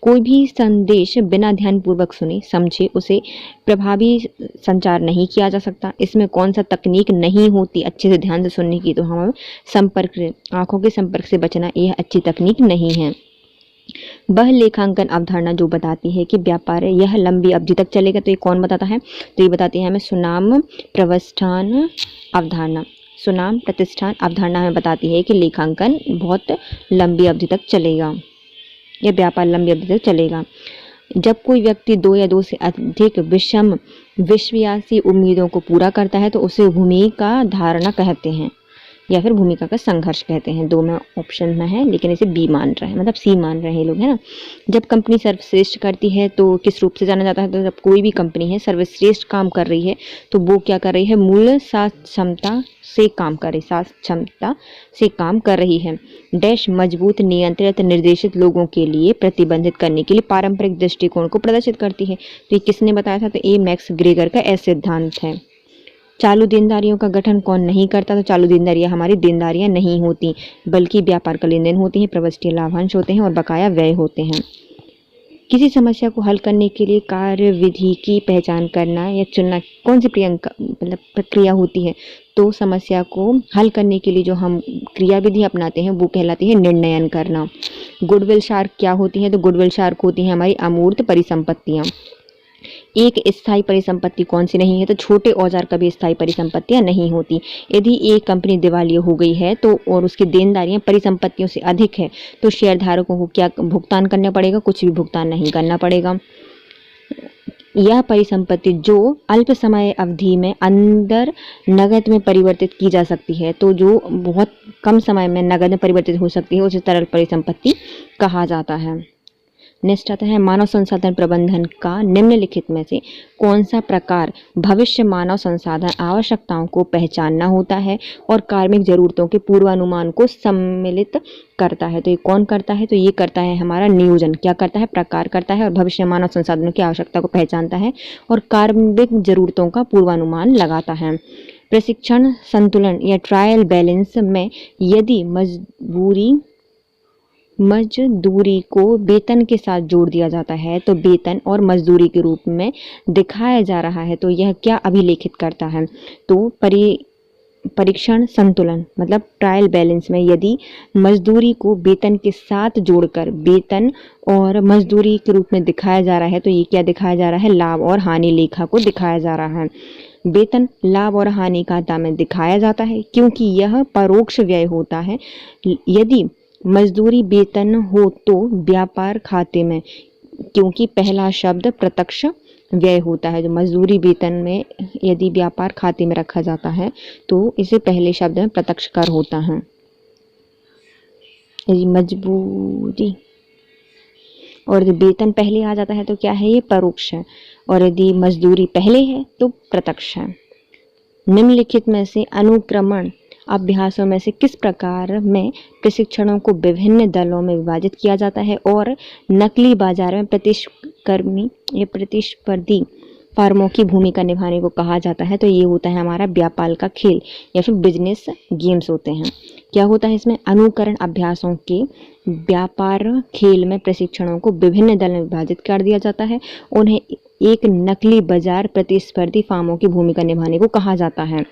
A: कोई भी संदेश बिना ध्यानपूर्वक सुने समझे उसे प्रभावी संचार नहीं किया जा सकता। इसमें कौन सा तकनीक नहीं होती अच्छे से ध्यान से सुनने की? तो हम संपर्क, आंखों के संपर्क से बचना, यह अच्छी तकनीक नहीं है। वह लेखांकन अवधारणा जो बताती है कि व्यापार यह लंबी अवधि तक चलेगा, तो ये कौन बताता है? तो ये बताती है हमें सुनाम प्रतिष्ठान अवधारणा। सुनाम प्रतिष्ठान अवधारणा हमें बताती है कि लेखांकन बहुत लंबी अवधि तक चलेगा, यह व्यापार लंबी अवधि तक चलेगा। जब कोई व्यक्ति 2 या 2 से अधिक विश्वासी उम्मीदों को पूरा करता है तो उसे भूमिका धारणा कहते हैं या फिर भूमिका का संघर्ष कहते हैं। 2 में ऑप्शन में है, लेकिन इसे बी मान रहे हैं, मतलब सी मान रहे हैं लोग, है ना। जब कंपनी सर्वश्रेष्ठ करती है तो किस रूप से जाना जाता है? तो जब कोई भी कंपनी है सर्वश्रेष्ठ काम कर रही है तो वो क्या कर रही है? मूल क्षमता से काम कर रही, सात क्षमता से काम कर रही है। डैश मजबूत, नियंत्रित, निर्देशित लोगों के लिए प्रतिबंधित करने के लिए पारंपरिक दृष्टिकोण को प्रदर्शित करती है। तो ये किसने बताया था? तो ये मैक्स ग्रेगर का ऐसे सिद्धांत है। चालू देनदारियों का गठन कौन नहीं करता? तो चालू देनदारियां हमारी देनदारियां नहीं होती, बल्कि व्यापार का लेन देन होती है, प्रविष्टि लाभांश होते हैं और बकाया व्यय होते हैं। किसी समस्या को हल करने के लिए कार्य विधि की पहचान करना या चुनना कौन सी प्रक्रिया होती है? तो समस्या को हल करने के लिए जो हम क्रिया विधि अपनाते हैं वो कहलाती है निर्णयन करना। गुडविल शार्क क्या होती है? तो गुडविल शार्क होती है हमारी अमूर्त परिसंपत्तियां। एक स्थायी परिसंपत्ति कौन सी नहीं है? तो छोटे औजार कभी स्थायी परिसंपत्तियां नहीं होती। यदि एक कंपनी दिवालिया हो गई है तो और उसकी देनदारियां परिसंपत्तियों से अधिक है तो शेयरधारकों को क्या भुगतान करना पड़ेगा? कुछ भी भुगतान नहीं करना पड़ेगा। यह परिसंपत्ति जो अल्प समय अवधि में अंदर नगद में परिवर्तित की जा सकती है, तो जो बहुत कम समय में नगद में परिवर्तित हो सकती है उसे तरल परिसंपत्ति कहा जाता है। नेक्स्ट आता है मानव संसाधन प्रबंधन का निम्नलिखित में से कौन सा प्रकार भविष्य मानव संसाधन आवश्यकताओं को पहचानना होता है और कार्मिक जरूरतों के पूर्वानुमान को सम्मिलित करता है? तो ये कौन करता है? तो ये करता है हमारा नियोजन। क्या करता है? प्रकार करता है और भविष्य मानव संसाधनों की आवश्यकता को पहचानता है और कार्मिक जरूरतों का पूर्वानुमान लगाता है। प्रशिक्षण संतुलन या ट्रायल बैलेंस में यदि मजदूरी को वेतन के साथ जोड़ दिया जाता है तो वेतन और मजदूरी के रूप में दिखाया जा रहा है, तो यह क्या अभिलेखित करता है? तो परीक्षण संतुलन मतलब ट्रायल बैलेंस में यदि मजदूरी को वेतन के साथ जोड़कर वेतन और मजदूरी के रूप में दिखाया जा रहा है तो ये क्या दिखाया जा रहा है? लाभ और हानि लेखा को दिखाया जा रहा है। वेतन लाभ और हानि खाता में दिखाया जाता है क्योंकि यह परोक्ष व्यय होता है। यदि मजदूरी वेतन हो तो व्यापार खाते में, क्योंकि पहला शब्द प्रत्यक्ष व्यय होता है। जो मजदूरी वेतन में यदि व्यापार खाते में रखा जाता है तो इसे पहले शब्द में प्रत्यक्ष कर होता है। यदि मजबूरी और यदि वेतन पहले आ जाता है तो क्या है? ये परोक्ष है। और यदि मजदूरी पहले है तो प्रत्यक्ष है। निम्नलिखित में से अनुक्रमण अभ्यासों में से किस प्रकार में प्रशिक्षणों को विभिन्न दलों में विभाजित किया जाता है और नकली बाजार में प्रतिस्पर्धी या प्रतिस्पर्धी फर्मों की भूमिका निभाने को कहा जाता है? तो ये होता है हमारा व्यापार का खेल या फिर बिजनेस गेम्स होते हैं। क्या होता है इसमें? अनुकरण अभ्यासों के व्यापार खेल में प्रशिक्षणों को विभिन्न दल में विभाजित कर दिया जाता है। उन्हें एक नकली बाजार प्रतिस्पर्धी फर्मों की भूमिका निभाने को कहा जाता है।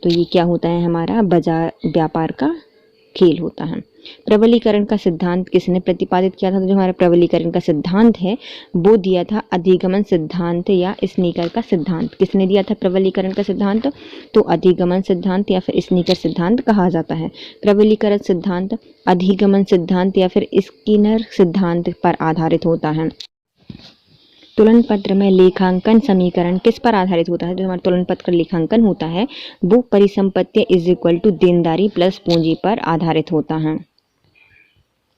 A: तो ये क्या होता है? हमारा बाजार व्यापार का खेल होता है। प्रबलीकरण का सिद्धांत किसने प्रतिपादित किया था? तो जो हमारा प्रबलीकरण का सिद्धांत है वो दिया था अधिगमन सिद्धांत या स्नीकर का सिद्धांत। किसने दिया था प्रबलीकरण का सिद्धांत? तो अधिगमन सिद्धांत या फिर स्नीकर सिद्धांत कहा जाता है। प्रबलीकरण सिद्धांत अधिगमन सिद्धांत या फिर स्किनर सिद्धांत पर आधारित होता है। तुलन पत्र में लेखांकन समीकरण किस पर आधारित होता है? जो हमारा तुलन पत्र का लेखांकन होता है वो परिसंपत्ति इज इक्वल टू देनदारी प्लस पूंजी पर आधारित होता है।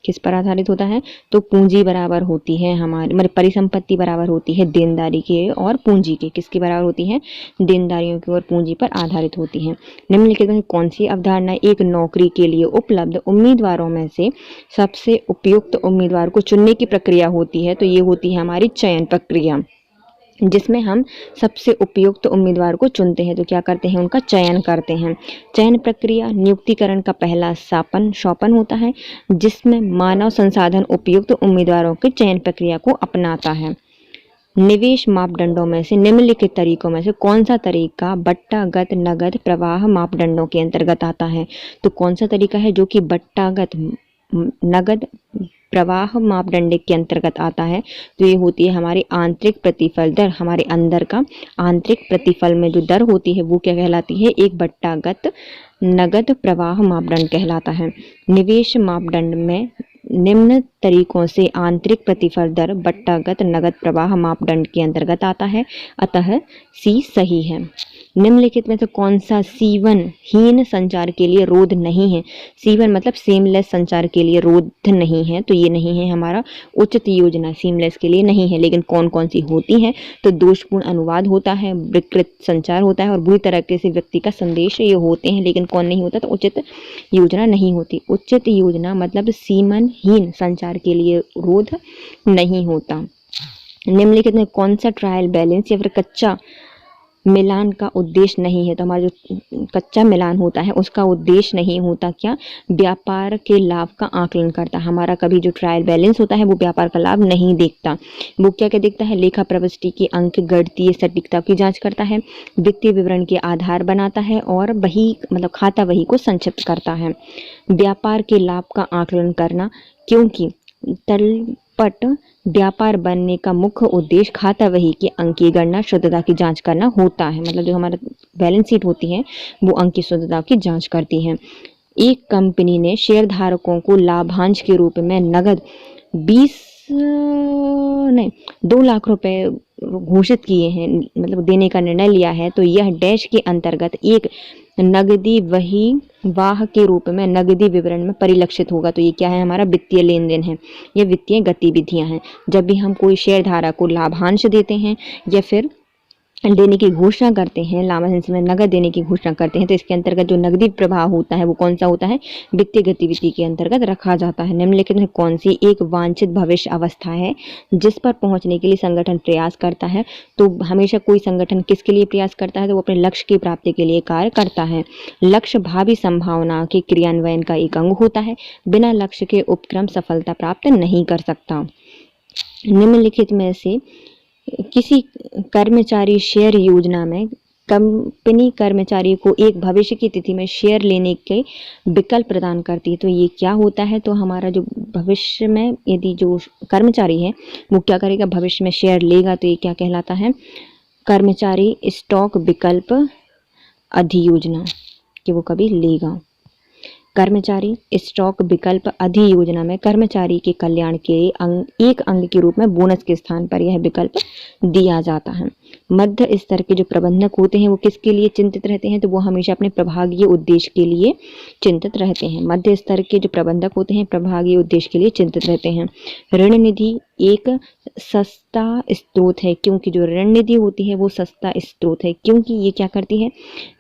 A: किस पर आधारित होता है? तो पूंजी बराबर होती है हमारी परिसंपत्ति बराबर होती है देनदारी के और पूंजी के। किसके बराबर होती है? देनदारियों की और पूंजी पर आधारित होती है। निम्नलिखित में कौन सी अवधारणा एक नौकरी के लिए उपलब्ध उम्मीदवारों में से सबसे उपयुक्त उम्मीदवार को चुनने की प्रक्रिया होती है? तो ये होती है हमारी चयन प्रक्रिया, जिसमें हम सबसे उपयुक्त उम्मीदवार को चुनते हैं। तो क्या करते हैं? उनका चयन करते हैं। चयन प्रक्रिया नियुक्तिकरण का पहला शोपन होता है जिसमें मानव संसाधन उपयुक्त उम्मीदवारों की चयन प्रक्रिया को अपनाता है। निवेश मापदंडों में से निम्नलिखित तरीकों में से कौन सा तरीका बट्टागत नगद प्रवाह मापदंडों के अंतर्गत आता है? तो कौन सा तरीका है जो कि बट्टागत नगद प्रवाह मापदंड के अंतर्गत आता है। तो ये होती है हमारी आंतरिक प्रतिफल दर, हमारे अंदर का आंतरिक प्रतिफल में जो दर होती है वो क्या कहलाती है, एक बट्टागत नगद प्रवाह मापदंड कहलाता है। निवेश मापदंड में निम्न तरीकों से आंतरिक प्रतिफल दर बट्टागत नगद प्रवाह मापदंड के अंतर्गत आता है, अतः सी सही है। निम्नलिखित में से कौन सा C1 हीन संचार के लिए रोध नहीं है? C1 मतलब सीमलेस संचार के लिए रोध नहीं है, तो ये नहीं है हमारा उचित योजना, सीमलेस के लिए नहीं है। लेकिन कौन कौन सी होती है, तो दोषपूर्ण अनुवाद होता है, विकृत संचार होता है और बुरी तरीके से व्यक्ति का संदेश ये होते हैं। लेकिन कौन नहीं होता, तो उचित योजना नहीं होती। उचित योजना मतलब सीमन हीन संचार के लिए रोध नहीं होता। निम्नलिखित में कौन सा ट्रायल बैलेंस या फिर कच्चा मिलान का उद्देश्य नहीं है? तो हमारा जो कच्चा मिलान होता है उसका उद्देश्य नहीं होता क्या, व्यापार के लाभ का आकलन करता। हमारा कभी जो ट्रायल बैलेंस होता है वो व्यापार का लाभ नहीं देखता। वो क्या क्या देखता है, लेखा प्रवृष्टि की अंक गणितीय सटीकता की जांच करता है, वित्तीय विवरण के आधार बनाता है और वही मतलब खाता वही को संक्षिप्त करता है। व्यापार के लाभ का आकलन करना, क्योंकि तलपट व्यापार बनने का मुख्य उद्देश्य खाता वही की अंकीय गणना शुद्धता की जांच करना होता है। मतलब जो हमारा बैलेंस शीट होती है वो अंक की शुद्धता की जांच करती है। एक कंपनी ने शेयर धारकों को लाभांश के रूप में नगद 2 लाख रुपए घोषित किए हैं, मतलब देने का निर्णय लिया है, तो यह डैश के अंतर्गत एक नगदी वही वाह के रूप में नगदी विवरण में परिलक्षित होगा। तो ये क्या है, हमारा वित्तीय लेन देन है, ये वित्तीय गतिविधियां हैं। जब भी हम कोई शेयर धारक को लाभांश देते हैं या फिर देने की घोषणा करते हैं, लाभांश में नगद देने की घोषणा करते हैं, तो इसके अंतर्गत जो नगदी प्रवाह होता है वो कौन सा होता है, वित्तीय गतिविधि के अंतर्गत रखा जाता है। निम्नलिखित में कौन सी एक वांछित भविष्य अवस्था है जिस पर पहुंचने के लिए संगठन प्रयास करता है? तो हमेशा कोई संगठन किसके लिए प्रयास करता है, तो वो अपने लक्ष्य की प्राप्ति के लिए कार्य करता है। लक्ष्य भावी संभावना के क्रियान्वयन का एक अंग होता है, बिना लक्ष्य के उपक्रम सफलता प्राप्त नहीं कर सकता। निम्नलिखित में से किसी कर्मचारी शेयर योजना में कंपनी कर्मचारी को एक भविष्य की तिथि में शेयर लेने के विकल्प प्रदान करती है। तो ये क्या होता है, तो हमारा जो भविष्य में यदि जो कर्मचारी है वो क्या करेगा, भविष्य में शेयर लेगा, तो ये क्या कहलाता है, कर्मचारी स्टॉक विकल्प अधियोजना, कि वो कभी लेगा। कर्मचारी स्टॉक विकल्प अधियोजना में कर्मचारी के कल्याण के एक अंग के रूप में बोनस के स्थान पर यह विकल्प दिया जाता है। मध्य स्तर के जो प्रबंधक होते हैं वो किसके लिए चिंतित रहते हैं, तो वो हमेशा अपने प्रभागीय उद्देश्य के लिए चिंतित रहते हैं। मध्य स्तर के जो प्रबंधक होते हैं प्रभागीय उद्देश्य के लिए चिंतित रहते हैं। ऋण निधि एक सस्ता स्रोत है, क्योंकि जो ऋण निधि होती है वो सस्ता स्रोत है, क्योंकि ये क्या करती है,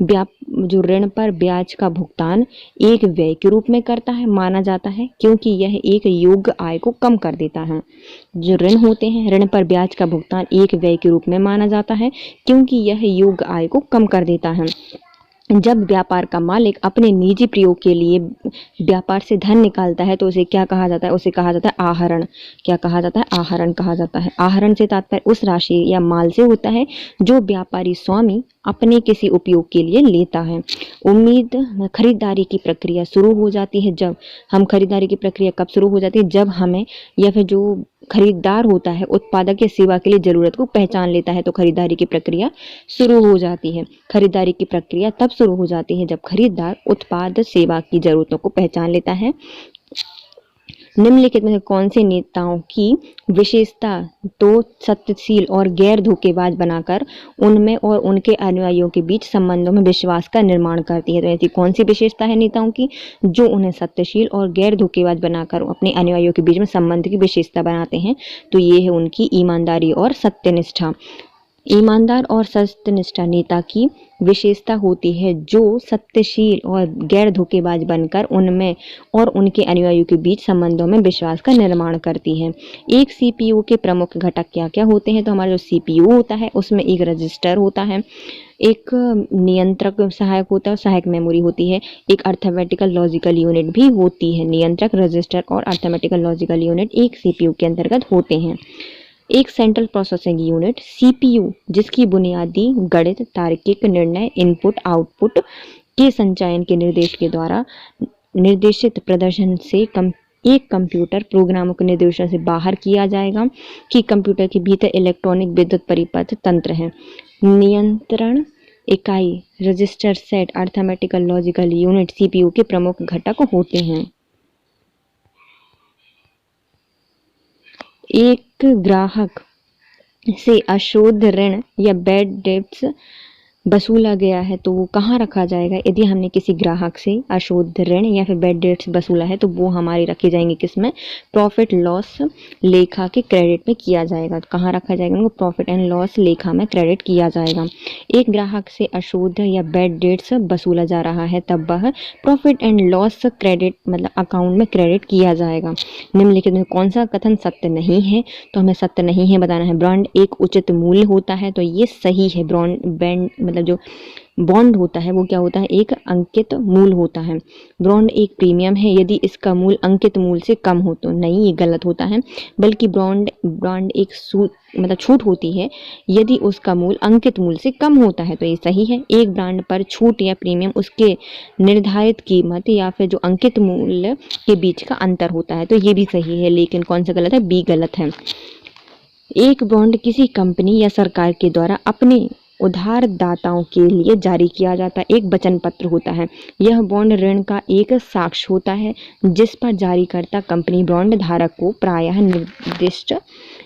A: जो ऋण पर ब्याज का भुगतान एक व्यय के रूप में करता है, माना जाता है, क्योंकि यह एक योग्य आय को कम कर देता है। जो ऋण होते हैं, ऋण पर ब्याज का भुगतान एक व्यय के रूप में माना जाता है, क्योंकि यह योग्य आय को कम कर देता है। जब व्यापार का मालिक अपने निजी प्रयोग के लिए व्यापार से धन निकालता है तो उसे क्या कहा जाता है, उसे कहा जाता है आहरण। क्या कहा जाता है, आहरण कहा जाता है। आहरण से तात्पर्य उस राशि या माल से होता है जो व्यापारी स्वामी अपने किसी उपयोग के लिए लेता है। उम्मीद खरीदारी की प्रक्रिया शुरू हो जाती है जब हम खरीदारी की प्रक्रिया कब शुरू हो जाती है, जब हमें या फिर जो खरीदार होता है उत्पादक या सेवा के लिए जरूरत को पहचान लेता है तो खरीदारी की प्रक्रिया शुरू हो जाती है। खरीदारी की प्रक्रिया तब शुरू हो जाती है जब खरीदार उत्पाद सेवा की जरूरतों को पहचान लेता है। निम्नलिखित में कौन से नेताओं की विशेषता तो सत्यशील और गैर धोखेबाज बनाकर उनमें और उनके अनुयायियों के बीच संबंधों में विश्वास का निर्माण करती है? तो ऐसी कौन सी विशेषता है नेताओं की जो उन्हें सत्यशील और गैर धोखेबाज बनाकर अपने अनुयायियों के बीच में संबंध की विशेषता बनाते हैं? तो ये है उनकी ईमानदारी और सत्यनिष्ठा। ईमानदार और सत्यनिष्ठा नेता की विशेषता होती है जो सत्यशील और गैर धोखेबाज बनकर उनमें और उनके अनुयायियों के बीच संबंधों में विश्वास का निर्माण करती है। एक सीपीयू के प्रमुख घटक क्या क्या होते हैं, तो हमारा जो सीपीयू होता है उसमें एक रजिस्टर होता है, एक नियंत्रक सहायक होता है, सहायक मेमोरी होती है, एक अर्थमेटिकल लॉजिकल यूनिट भी होती है। नियंत्रक, रजिस्टर और अर्थमेटिकल लॉजिकल यूनिट एक सीपीयू के अंतर्गत होते हैं। एक सेंट्रल प्रोसेसिंग यूनिट सीपीयू जिसकी बुनियादी गणित, तार्किक निर्णय, इनपुट आउटपुट के संचयन के निर्देश के द्वारा निर्देशित प्रदर्शन से एक कंप्यूटर प्रोग्रामों के निर्देशन से बाहर किया जाएगा कि कंप्यूटर के भीतर इलेक्ट्रॉनिक विद्युत परिपथ तंत्र है। नियंत्रण इकाई, register set, arithmetical logical unit CPU के प्रमुख घटक होते हैं। एक ग्राहक से अशुद्ध ऋण या बैड डेब्ट्स वसूला गया है तो वो कहाँ रखा जाएगा? यदि हमने किसी ग्राहक से अशुद्ध ऋण या फिर बैड डेट्स वसूला है तो वो हमारी रखी जाएंगे किसमें? प्रॉफिट लॉस लेखा के क्रेडिट में किया जाएगा। तो कहाँ रखा जाएगा? उनको प्रॉफिट एंड लॉस लेखा में क्रेडिट किया जाएगा। एक ग्राहक से अशुद्ध या बैड डेट्स वसूला जा रहा है तब वह प्रॉफिट एंड लॉस क्रेडिट मतलब अकाउंट में क्रेडिट किया जाएगा। निम्नलिखित में कौन सा कथन सत्य नहीं है? तो हमें सत्य नहीं है बताना है। बॉन्ड एक उचित मूल्य होता है, तो ये सही है। बॉन्ड मतलब जो बॉन्ड होता है वो क्या होता है? एक अंकित मूल्य होता है। बॉन्ड एक प्रीमियम है यदि इसका मूल्य अंकित मूल्य से कम हो तो नहीं, ये गलत होता है। बल्कि बॉन्ड एक मतलब छूट होती है यदि उसका मूल्य अंकित मूल्य से कम होता है, तो ये सही है। एक बॉन्ड पर छूट या प्रीमियम उसके निर्धारित कीमत या फिर जो अंकित मूल्य के बीच का अंतर होता है, तो ये भी सही है। लेकिन कौन सा गलत है? बी गलत है। एक बॉन्ड किसी कंपनी या सरकार के द्वारा अपने उधारदाताओं के लिए जारी किया जाता है एक वचन पत्र होता है। यह बॉन्ड ऋण का एक साक्ष्य होता है जिस पर जारीकर्ता कंपनी बॉन्ड धारक को प्रायः निर्दिष्ट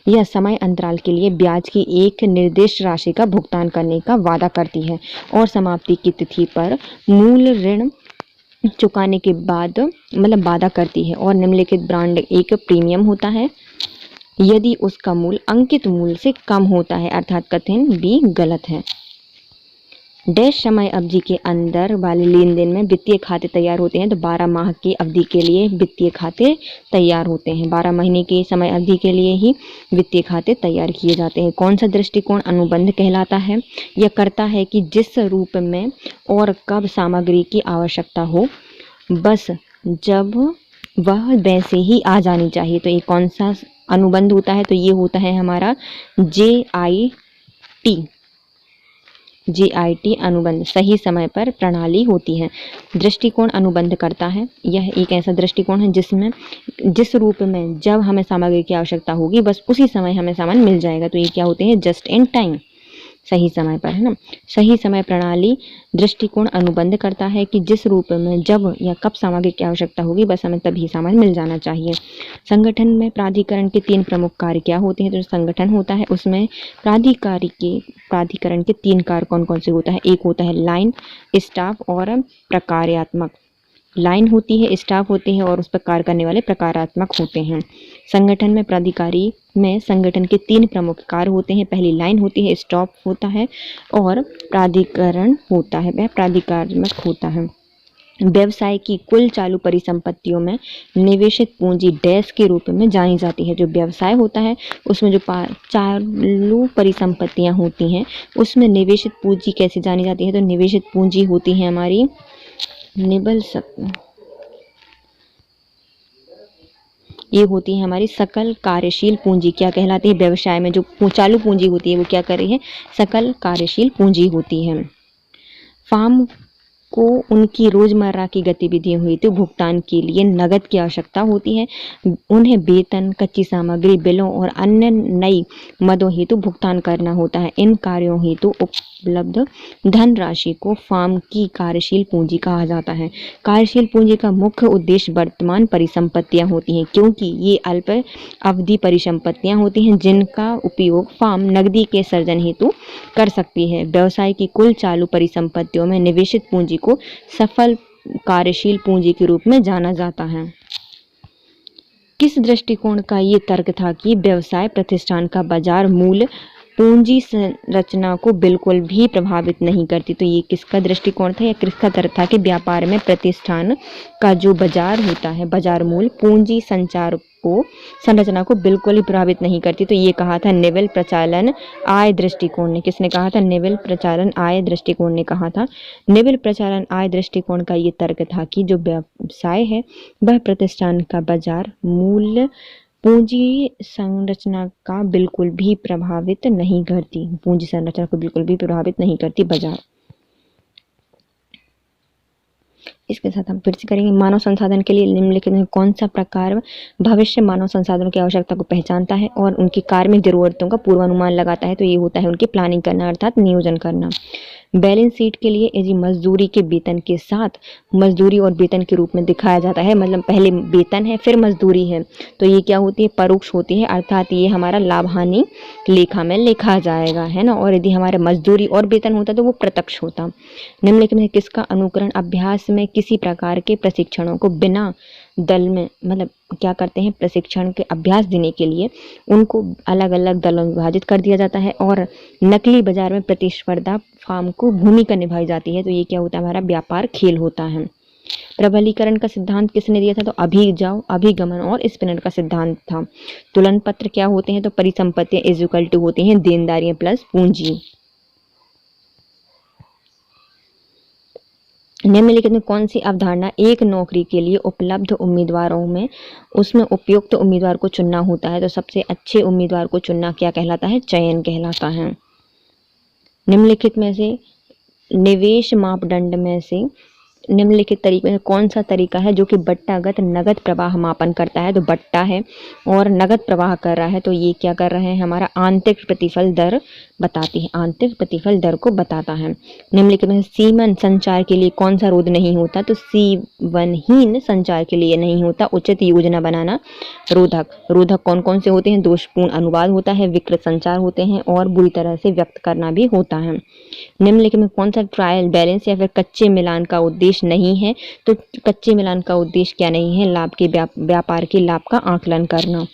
A: या समय अंतराल के लिए ब्याज की एक निर्दिष्ट राशि का भुगतान करने का वादा करती है और समाप्ति की तिथि पर मूल ऋण चुकाने के बाद मतलब वादा करती है। और निम्नलिखित बॉन्ड एक प्रीमियम होता है यदि उसका मूल्य अंकित मूल्य से कम होता है, अर्थात कथन बी गलत है। डैश समय अवधि के अंदर वाले लेन देन में वित्तीय खाते तैयार होते हैं, तो 12 माह की अवधि के लिए वित्तीय खाते तैयार होते हैं। 12 महीने की समय अवधि के लिए ही वित्तीय खाते तैयार किए जाते हैं। कौन सा दृष्टिकोण अनुबंध कहलाता है? यह करता है कि जिस रूप में और कब सामग्री की आवश्यकता हो बस जब वह वैसे ही आ जानी चाहिए। तो ये कौन सा अनुबंध होता है? तो ये होता है हमारा JIT अनुबंध। सही समय पर प्रणाली होती है। दृष्टिकोण अनुबंध करता है। यह एक ऐसा दृष्टिकोण है जिसमें जिस रूप में जब हमें सामग्री की आवश्यकता होगी बस उसी समय हमें सामान मिल जाएगा। तो ये क्या होते हैं? जस्ट इन टाइम, सही समय पर, है ना। सही समय प्रणाली दृष्टिकोण अनुबंध करता है कि जिस रूप में जब या कब सामग्री की आवश्यकता होगी बस हमें तभी सामान मिल जाना चाहिए। संगठन में प्राधिकरण के 3 प्रमुख कार्य क्या होते हैं? तो संगठन होता है उसमें प्राधिकरण के 3 कार्य कौन कौन से होता है? एक होता है लाइन, स्टाफ और प्रकार्यात्मक। लाइन होती है, स्टाफ होते हैं और उस पर कार्य करने वाले प्रकारात्मक होते हैं। संगठन में प्राधिकारी में संगठन के 3 प्रमुख कार्य होते हैं। पहली लाइन होती है, स्टाफ होता है और प्राधिकरण होता है, वह प्राधिकारात्मक होता है। व्यवसाय की कुल चालू परिसंपत्तियों में निवेशित पूंजी डैश के रूप में जानी जाती है। जो व्यवसाय होता है उसमें जो चालू परिसंपत्तियां होती हैं उसमें निवेशित पूंजी कैसे जानी जाती है? तो निवेशित पूंजी होती है हमारी ये होती है हमारी सकल कार्यशील पूंजी। क्या कहलाती है? व्यवसाय में जो चालू पूंजी होती है वो क्या कर रही है? सकल कार्यशील पूंजी होती है। फर्म को उनकी रोजमर्रा की गतिविधियों हेतु भुगतान के लिए नकद की आवश्यकता होती है। उन्हें वेतन, कच्ची सामग्री, बिलों और अन्य नई मदों हेतु भुगतान करना होता है। इन कार्यों हेतु उपलब्ध धनराशि को फर्म की कार्यशील पूंजी कहा जाता है। कार्यशील पूंजी का मुख्य उद्देश्य वर्तमान परिसंपत्तियां होती हैं क्योंकि ये अल्प अवधि परिसंपत्तियां होती हैं जिनका उपयोग फर्म नकदी के सर्जन हेतु कर सकती है। व्यवसाय की कुल चालू परिसंपत्तियों में निवेशित पूंजी को सफल कार्यशील पूंजी के रूप में जाना जाता है। किस दृष्टिकोण का ये तर्क था कि व्यवसाय प्रतिष्ठान का बाजार मूल्य पूंजी संरचना को बिल्कुल भी प्रभावित नहीं करती? तो ये किसका दृष्टिकोण था या किसका तर्क था कि व्यापार में प्रतिष्ठान का जो बाजार होता है, बाजार मूल्य पूंजी संरचना को बिल्कुल ही प्रभावित नहीं करती? तो ये कहा था नेविल प्रचालन आय दृष्टिकोण ने। किसने कहा था? नेविल प्रचालन आय दृष्टिकोण ने कहा था। नेविल प्रचालन आय दृष्टिकोण का ये तर्क था कि जो व्यवसाय है वह प्रतिष्ठान का बाजार मूल्य पूंजी संरचना का बिल्कुल भी प्रभावित नहीं करती। पूंजी संरचना को बिल्कुल भी प्रभावित नहीं करती बाजार। इसके साथ हम फिर से करेंगे। मानव संसाधन के लिए निम्नलिखित में कौन सा प्रकार भविष्य मानव संसाधनों की आवश्यकता को पहचानता है और उनकी कार्मिक जरूरतों का पूर्वानुमान लगाता है? तो ये होता है उनकी प्लानिंग करना अर्थात नियोजन करना। बैलेंस शीट के लिए यदि मजदूरी के वेतन के साथ मजदूरी और वेतन के रूप में दिखाया जाता है, मतलब पहले वेतन है फिर मजदूरी है, तो ये क्या होती है? परोक्ष होती है, अर्थात ये हमारा लाभ हानि लेखा में लिखा जाएगा, है ना। और यदि हमारा मजदूरी और वेतन होता तो वो प्रत्यक्ष होता। निम्नलिखित में किसका अनुकरण अभ्यास में किसी प्रकार के प्रशिक्षणों को बिना दल में, मतलब क्या करते हैं, प्रशिक्षण के अभ्यास देने के लिए उनको अलग अलग दलों में विभाजित कर दिया जाता है और नकली बाजार में प्रतिस्पर्धा फार्म को भूमिका निभाई जाती है। तो ये क्या होता है? हमारा व्यापार खेल होता है। प्रबलीकरण का सिद्धांत किसने दिया था? तो अभिजाव, अभिगमन और स्पिनर का सिद्धांत था। तुलन पत्र क्या होते हैं? तो परिसंपत्तियां इज इक्वल टू होती हैं देनदारियां प्लस पूंजी। निम्नलिखित में कौन सी अवधारणा एक नौकरी के लिए उपलब्ध उम्मीदवारों में उसमें उपयुक्त उम्मीदवार को चुनना होता है? तो सबसे अच्छे उम्मीदवार को चुनना क्या कहलाता है? चयन कहलाता है। निम्नलिखित में से निवेश मापदंड में से निम्नलिखित तरीके में कौन सा तरीका है जो कि बट्टागत नगद प्रवाह मापन करता है? तो बट्टा है और नगद प्रवाह कर रहा है, तो ये क्या कर रहे हैं? हमारा आंतरिक प्रतिफल दर बताती है, आंतरिक प्रतिफल दर को बताता है। निम्नलिखित में सीमन संचार के लिए कौन सा रोध नहीं होता? तो सीवनहीन संचार के लिए नहीं होता उचित योजना बनाना रोधक। रोधक कौन कौन से होते हैं? दोषपूर्ण अनुवाद होता है, विकृत संचार होते हैं और बुरी तरह से व्यक्त करना भी होता है। निम्नलिखित में कौन सा ट्रायल बैलेंस या फिर कच्चे मिलान का उद्देश्य नहीं है? तो कच्चे मिलान का उद्देश्य क्या नहीं है? लाभ के व्यापार के लाभ का आकलन करना।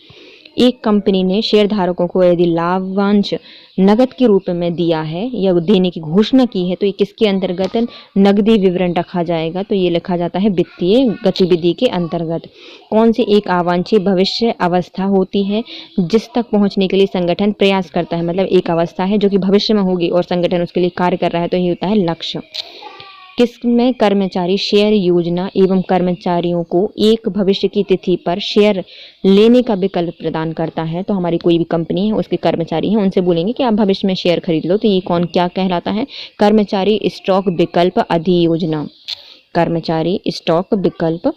A: एक कंपनी ने शेयरधारकों को यदि लाभांश नगद के रूप में दिया है या देने की घोषणा की है, तो ये किसके अंतर्गत नगदी विवरण रखा जाएगा? तो ये लिखा जाता है वित्तीय गतिविधि के अंतर्गत। कौन सी एक अवांछित भविष्य अवस्था होती है जिस तक पहुंचने के लिए संगठन प्रयास करता है? मतलब एक अवस्था है जो कि भविष्य में होगी और संगठन उसके लिए कार्य कर रहा है, तो ये होता है लक्ष्य। किसमें कर्मचारी शेयर योजना एवं कर्मचारियों को एक भविष्य की तिथि पर शेयर लेने का विकल्प प्रदान करता है? तो हमारी कोई भी कंपनी है, उसके कर्मचारी हैं, उनसे बोलेंगे कि आप भविष्य में शेयर खरीद लो, तो ये कौन क्या कहलाता है? कर्मचारी स्टॉक विकल्प अधियोजना। कर्मचारी स्टॉक विकल्प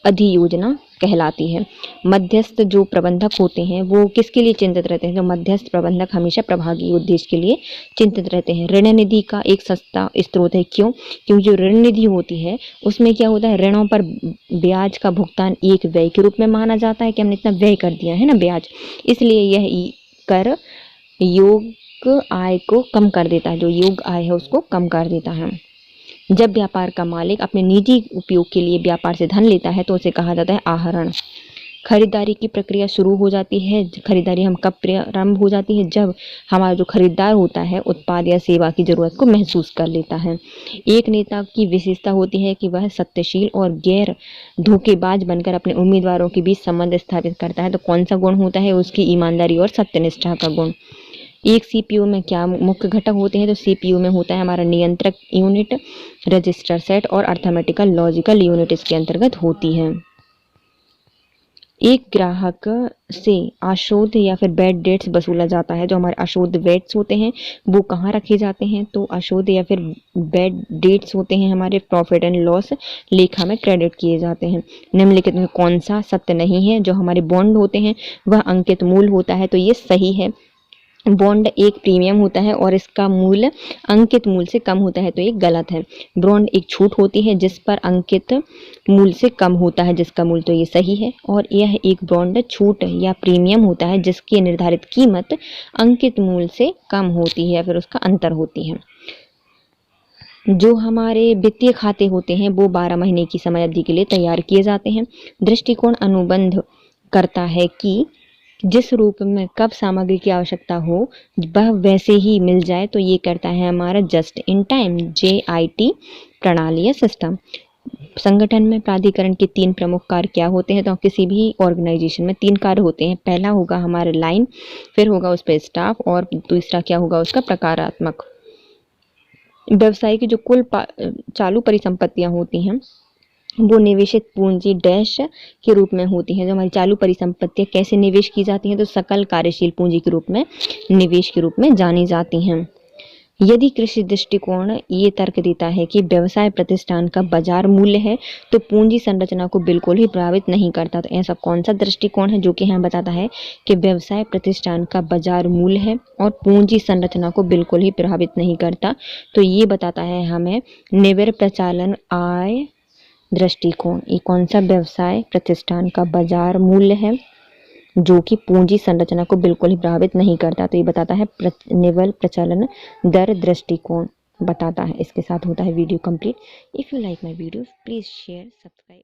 A: अधियोजना कहलाती है। मध्यस्थ जो प्रबंधक होते हैं वो किसके लिए चिंतित रहते हैं? तो मध्यस्थ प्रबंधक हमेशा प्रभागी उद्देश्य के लिए चिंतित रहते हैं। ऋण निधि का एक सस्ता स्रोत है, क्यों? क्योंकि जो ऋण निधि होती है उसमें क्या होता है? ऋणों पर ब्याज का भुगतान एक व्यय के रूप में माना जाता है कि हमने इतना व्यय कर दिया है ना ब्याज, इसलिए यह कर योग आय को कम कर देता है, जो योग आय है उसको कम कर देता है। जब व्यापार का मालिक अपने निजी उपयोग के लिए व्यापार से धन लेता है तो उसे कहा जाता है आहरण। खरीदारी की प्रक्रिया शुरू हो जाती है, खरीदारी हम कब प्रारंभ हो जाती है? जब हमारा जो खरीदार होता है उत्पाद या सेवा की जरूरत को महसूस कर लेता है। एक नेता की विशेषता होती है कि वह सत्यशील और गैर धोखेबाज बनकर अपने उम्मीदवारों के बीच संबंध स्थापित करता है। तो कौन सा गुण होता है? उसकी ईमानदारी और सत्यनिष्ठा का गुण। एक सीपीयू में क्या मुख्य घटक होते हैं? तो सीपीयू में होता है हमारा नियंत्रक यूनिट, रजिस्टर सेट और अर्थमेटिकल लॉजिकल यूनिट इसके अंतर्गत होती है। एक ग्राहक से अशुद्ध या फिर बैड डेट्स वसूला जाता है। जो हमारे अशुद्ध डेट्स होते हैं वो कहाँ रखे जाते हैं? तो अशुद्ध या फिर बैड डेट्स होते हैं हमारे प्रॉफिट एंड लॉस लेखा में क्रेडिट किए जाते हैं। निम्नलिखित में कौन सा सत्य नहीं है? जो हमारे बॉन्ड होते हैं वह अंकित मूल होता है, तो ये सही है। बॉन्ड एक प्रीमियम होता है और इसका मूल्य अंकित मूल्य से कम होता है, तो ये गलत है। बॉन्ड एक छूट होती है जिस पर अंकित मूल्य से कम होता है जिसका मूल्य, तो ये सही है। और यह एक बॉन्ड छूट या प्रीमियम होता है जिसकी निर्धारित कीमत अंकित मूल्य से कम होती है या फिर उसका अंतर होती है। जो हमारे वित्तीय खाते होते हैं वो 12 महीने की समय अवधि के लिए तैयार किए जाते हैं। दृष्टिकोण अनुबंध करता है कि जिस रूप में कब सामग्री की आवश्यकता हो वह वैसे ही मिल जाए, तो ये करता है हमारा जस्ट इन टाइम JIT प्रणाली या सिस्टम। संगठन में प्राधिकरण के 3 प्रमुख कार्य क्या होते हैं? तो किसी भी ऑर्गेनाइजेशन में 3 कार्य होते हैं। पहला होगा हमारे लाइन, फिर होगा उस पर स्टाफ और दूसरा क्या होगा उसका प्रकारात्मक। व्यवसाय की जो कुल चालू परिसंपत्तियां होती हैं वो निवेशित पूंजी डैश के रूप में होती हैं। जो हमारी चालू परिसंपत्तियां कैसे निवेश की जाती हैं? तो सकल कार्यशील पूंजी के रूप में निवेश के रूप में जानी जाती हैं। यदि कृषि दृष्टिकोण ये तर्क देता है कि व्यवसाय प्रतिष्ठान का बाजार मूल्य है तो पूंजी संरचना को बिल्कुल ही प्रभावित नहीं करता। तो ऐसा कौन सा दृष्टिकोण है जो कि हमें बताता है कि व्यवसाय प्रतिष्ठान का बाजार मूल्य है और पूंजी संरचना को बिल्कुल ही प्रभावित नहीं करता? तो ये बताता है हमें निविड़ प्रचालन आय दृष्टिकोण। ये कौन सा व्यवसाय प्रतिष्ठान का बाजार मूल्य है जो कि पूंजी संरचना को बिल्कुल ही प्रभावित नहीं करता? तो ये बताता है निवल प्रचलन दर दृष्टिकोण बताता है। इसके साथ होता है video complete. If you like my video please share subscribe.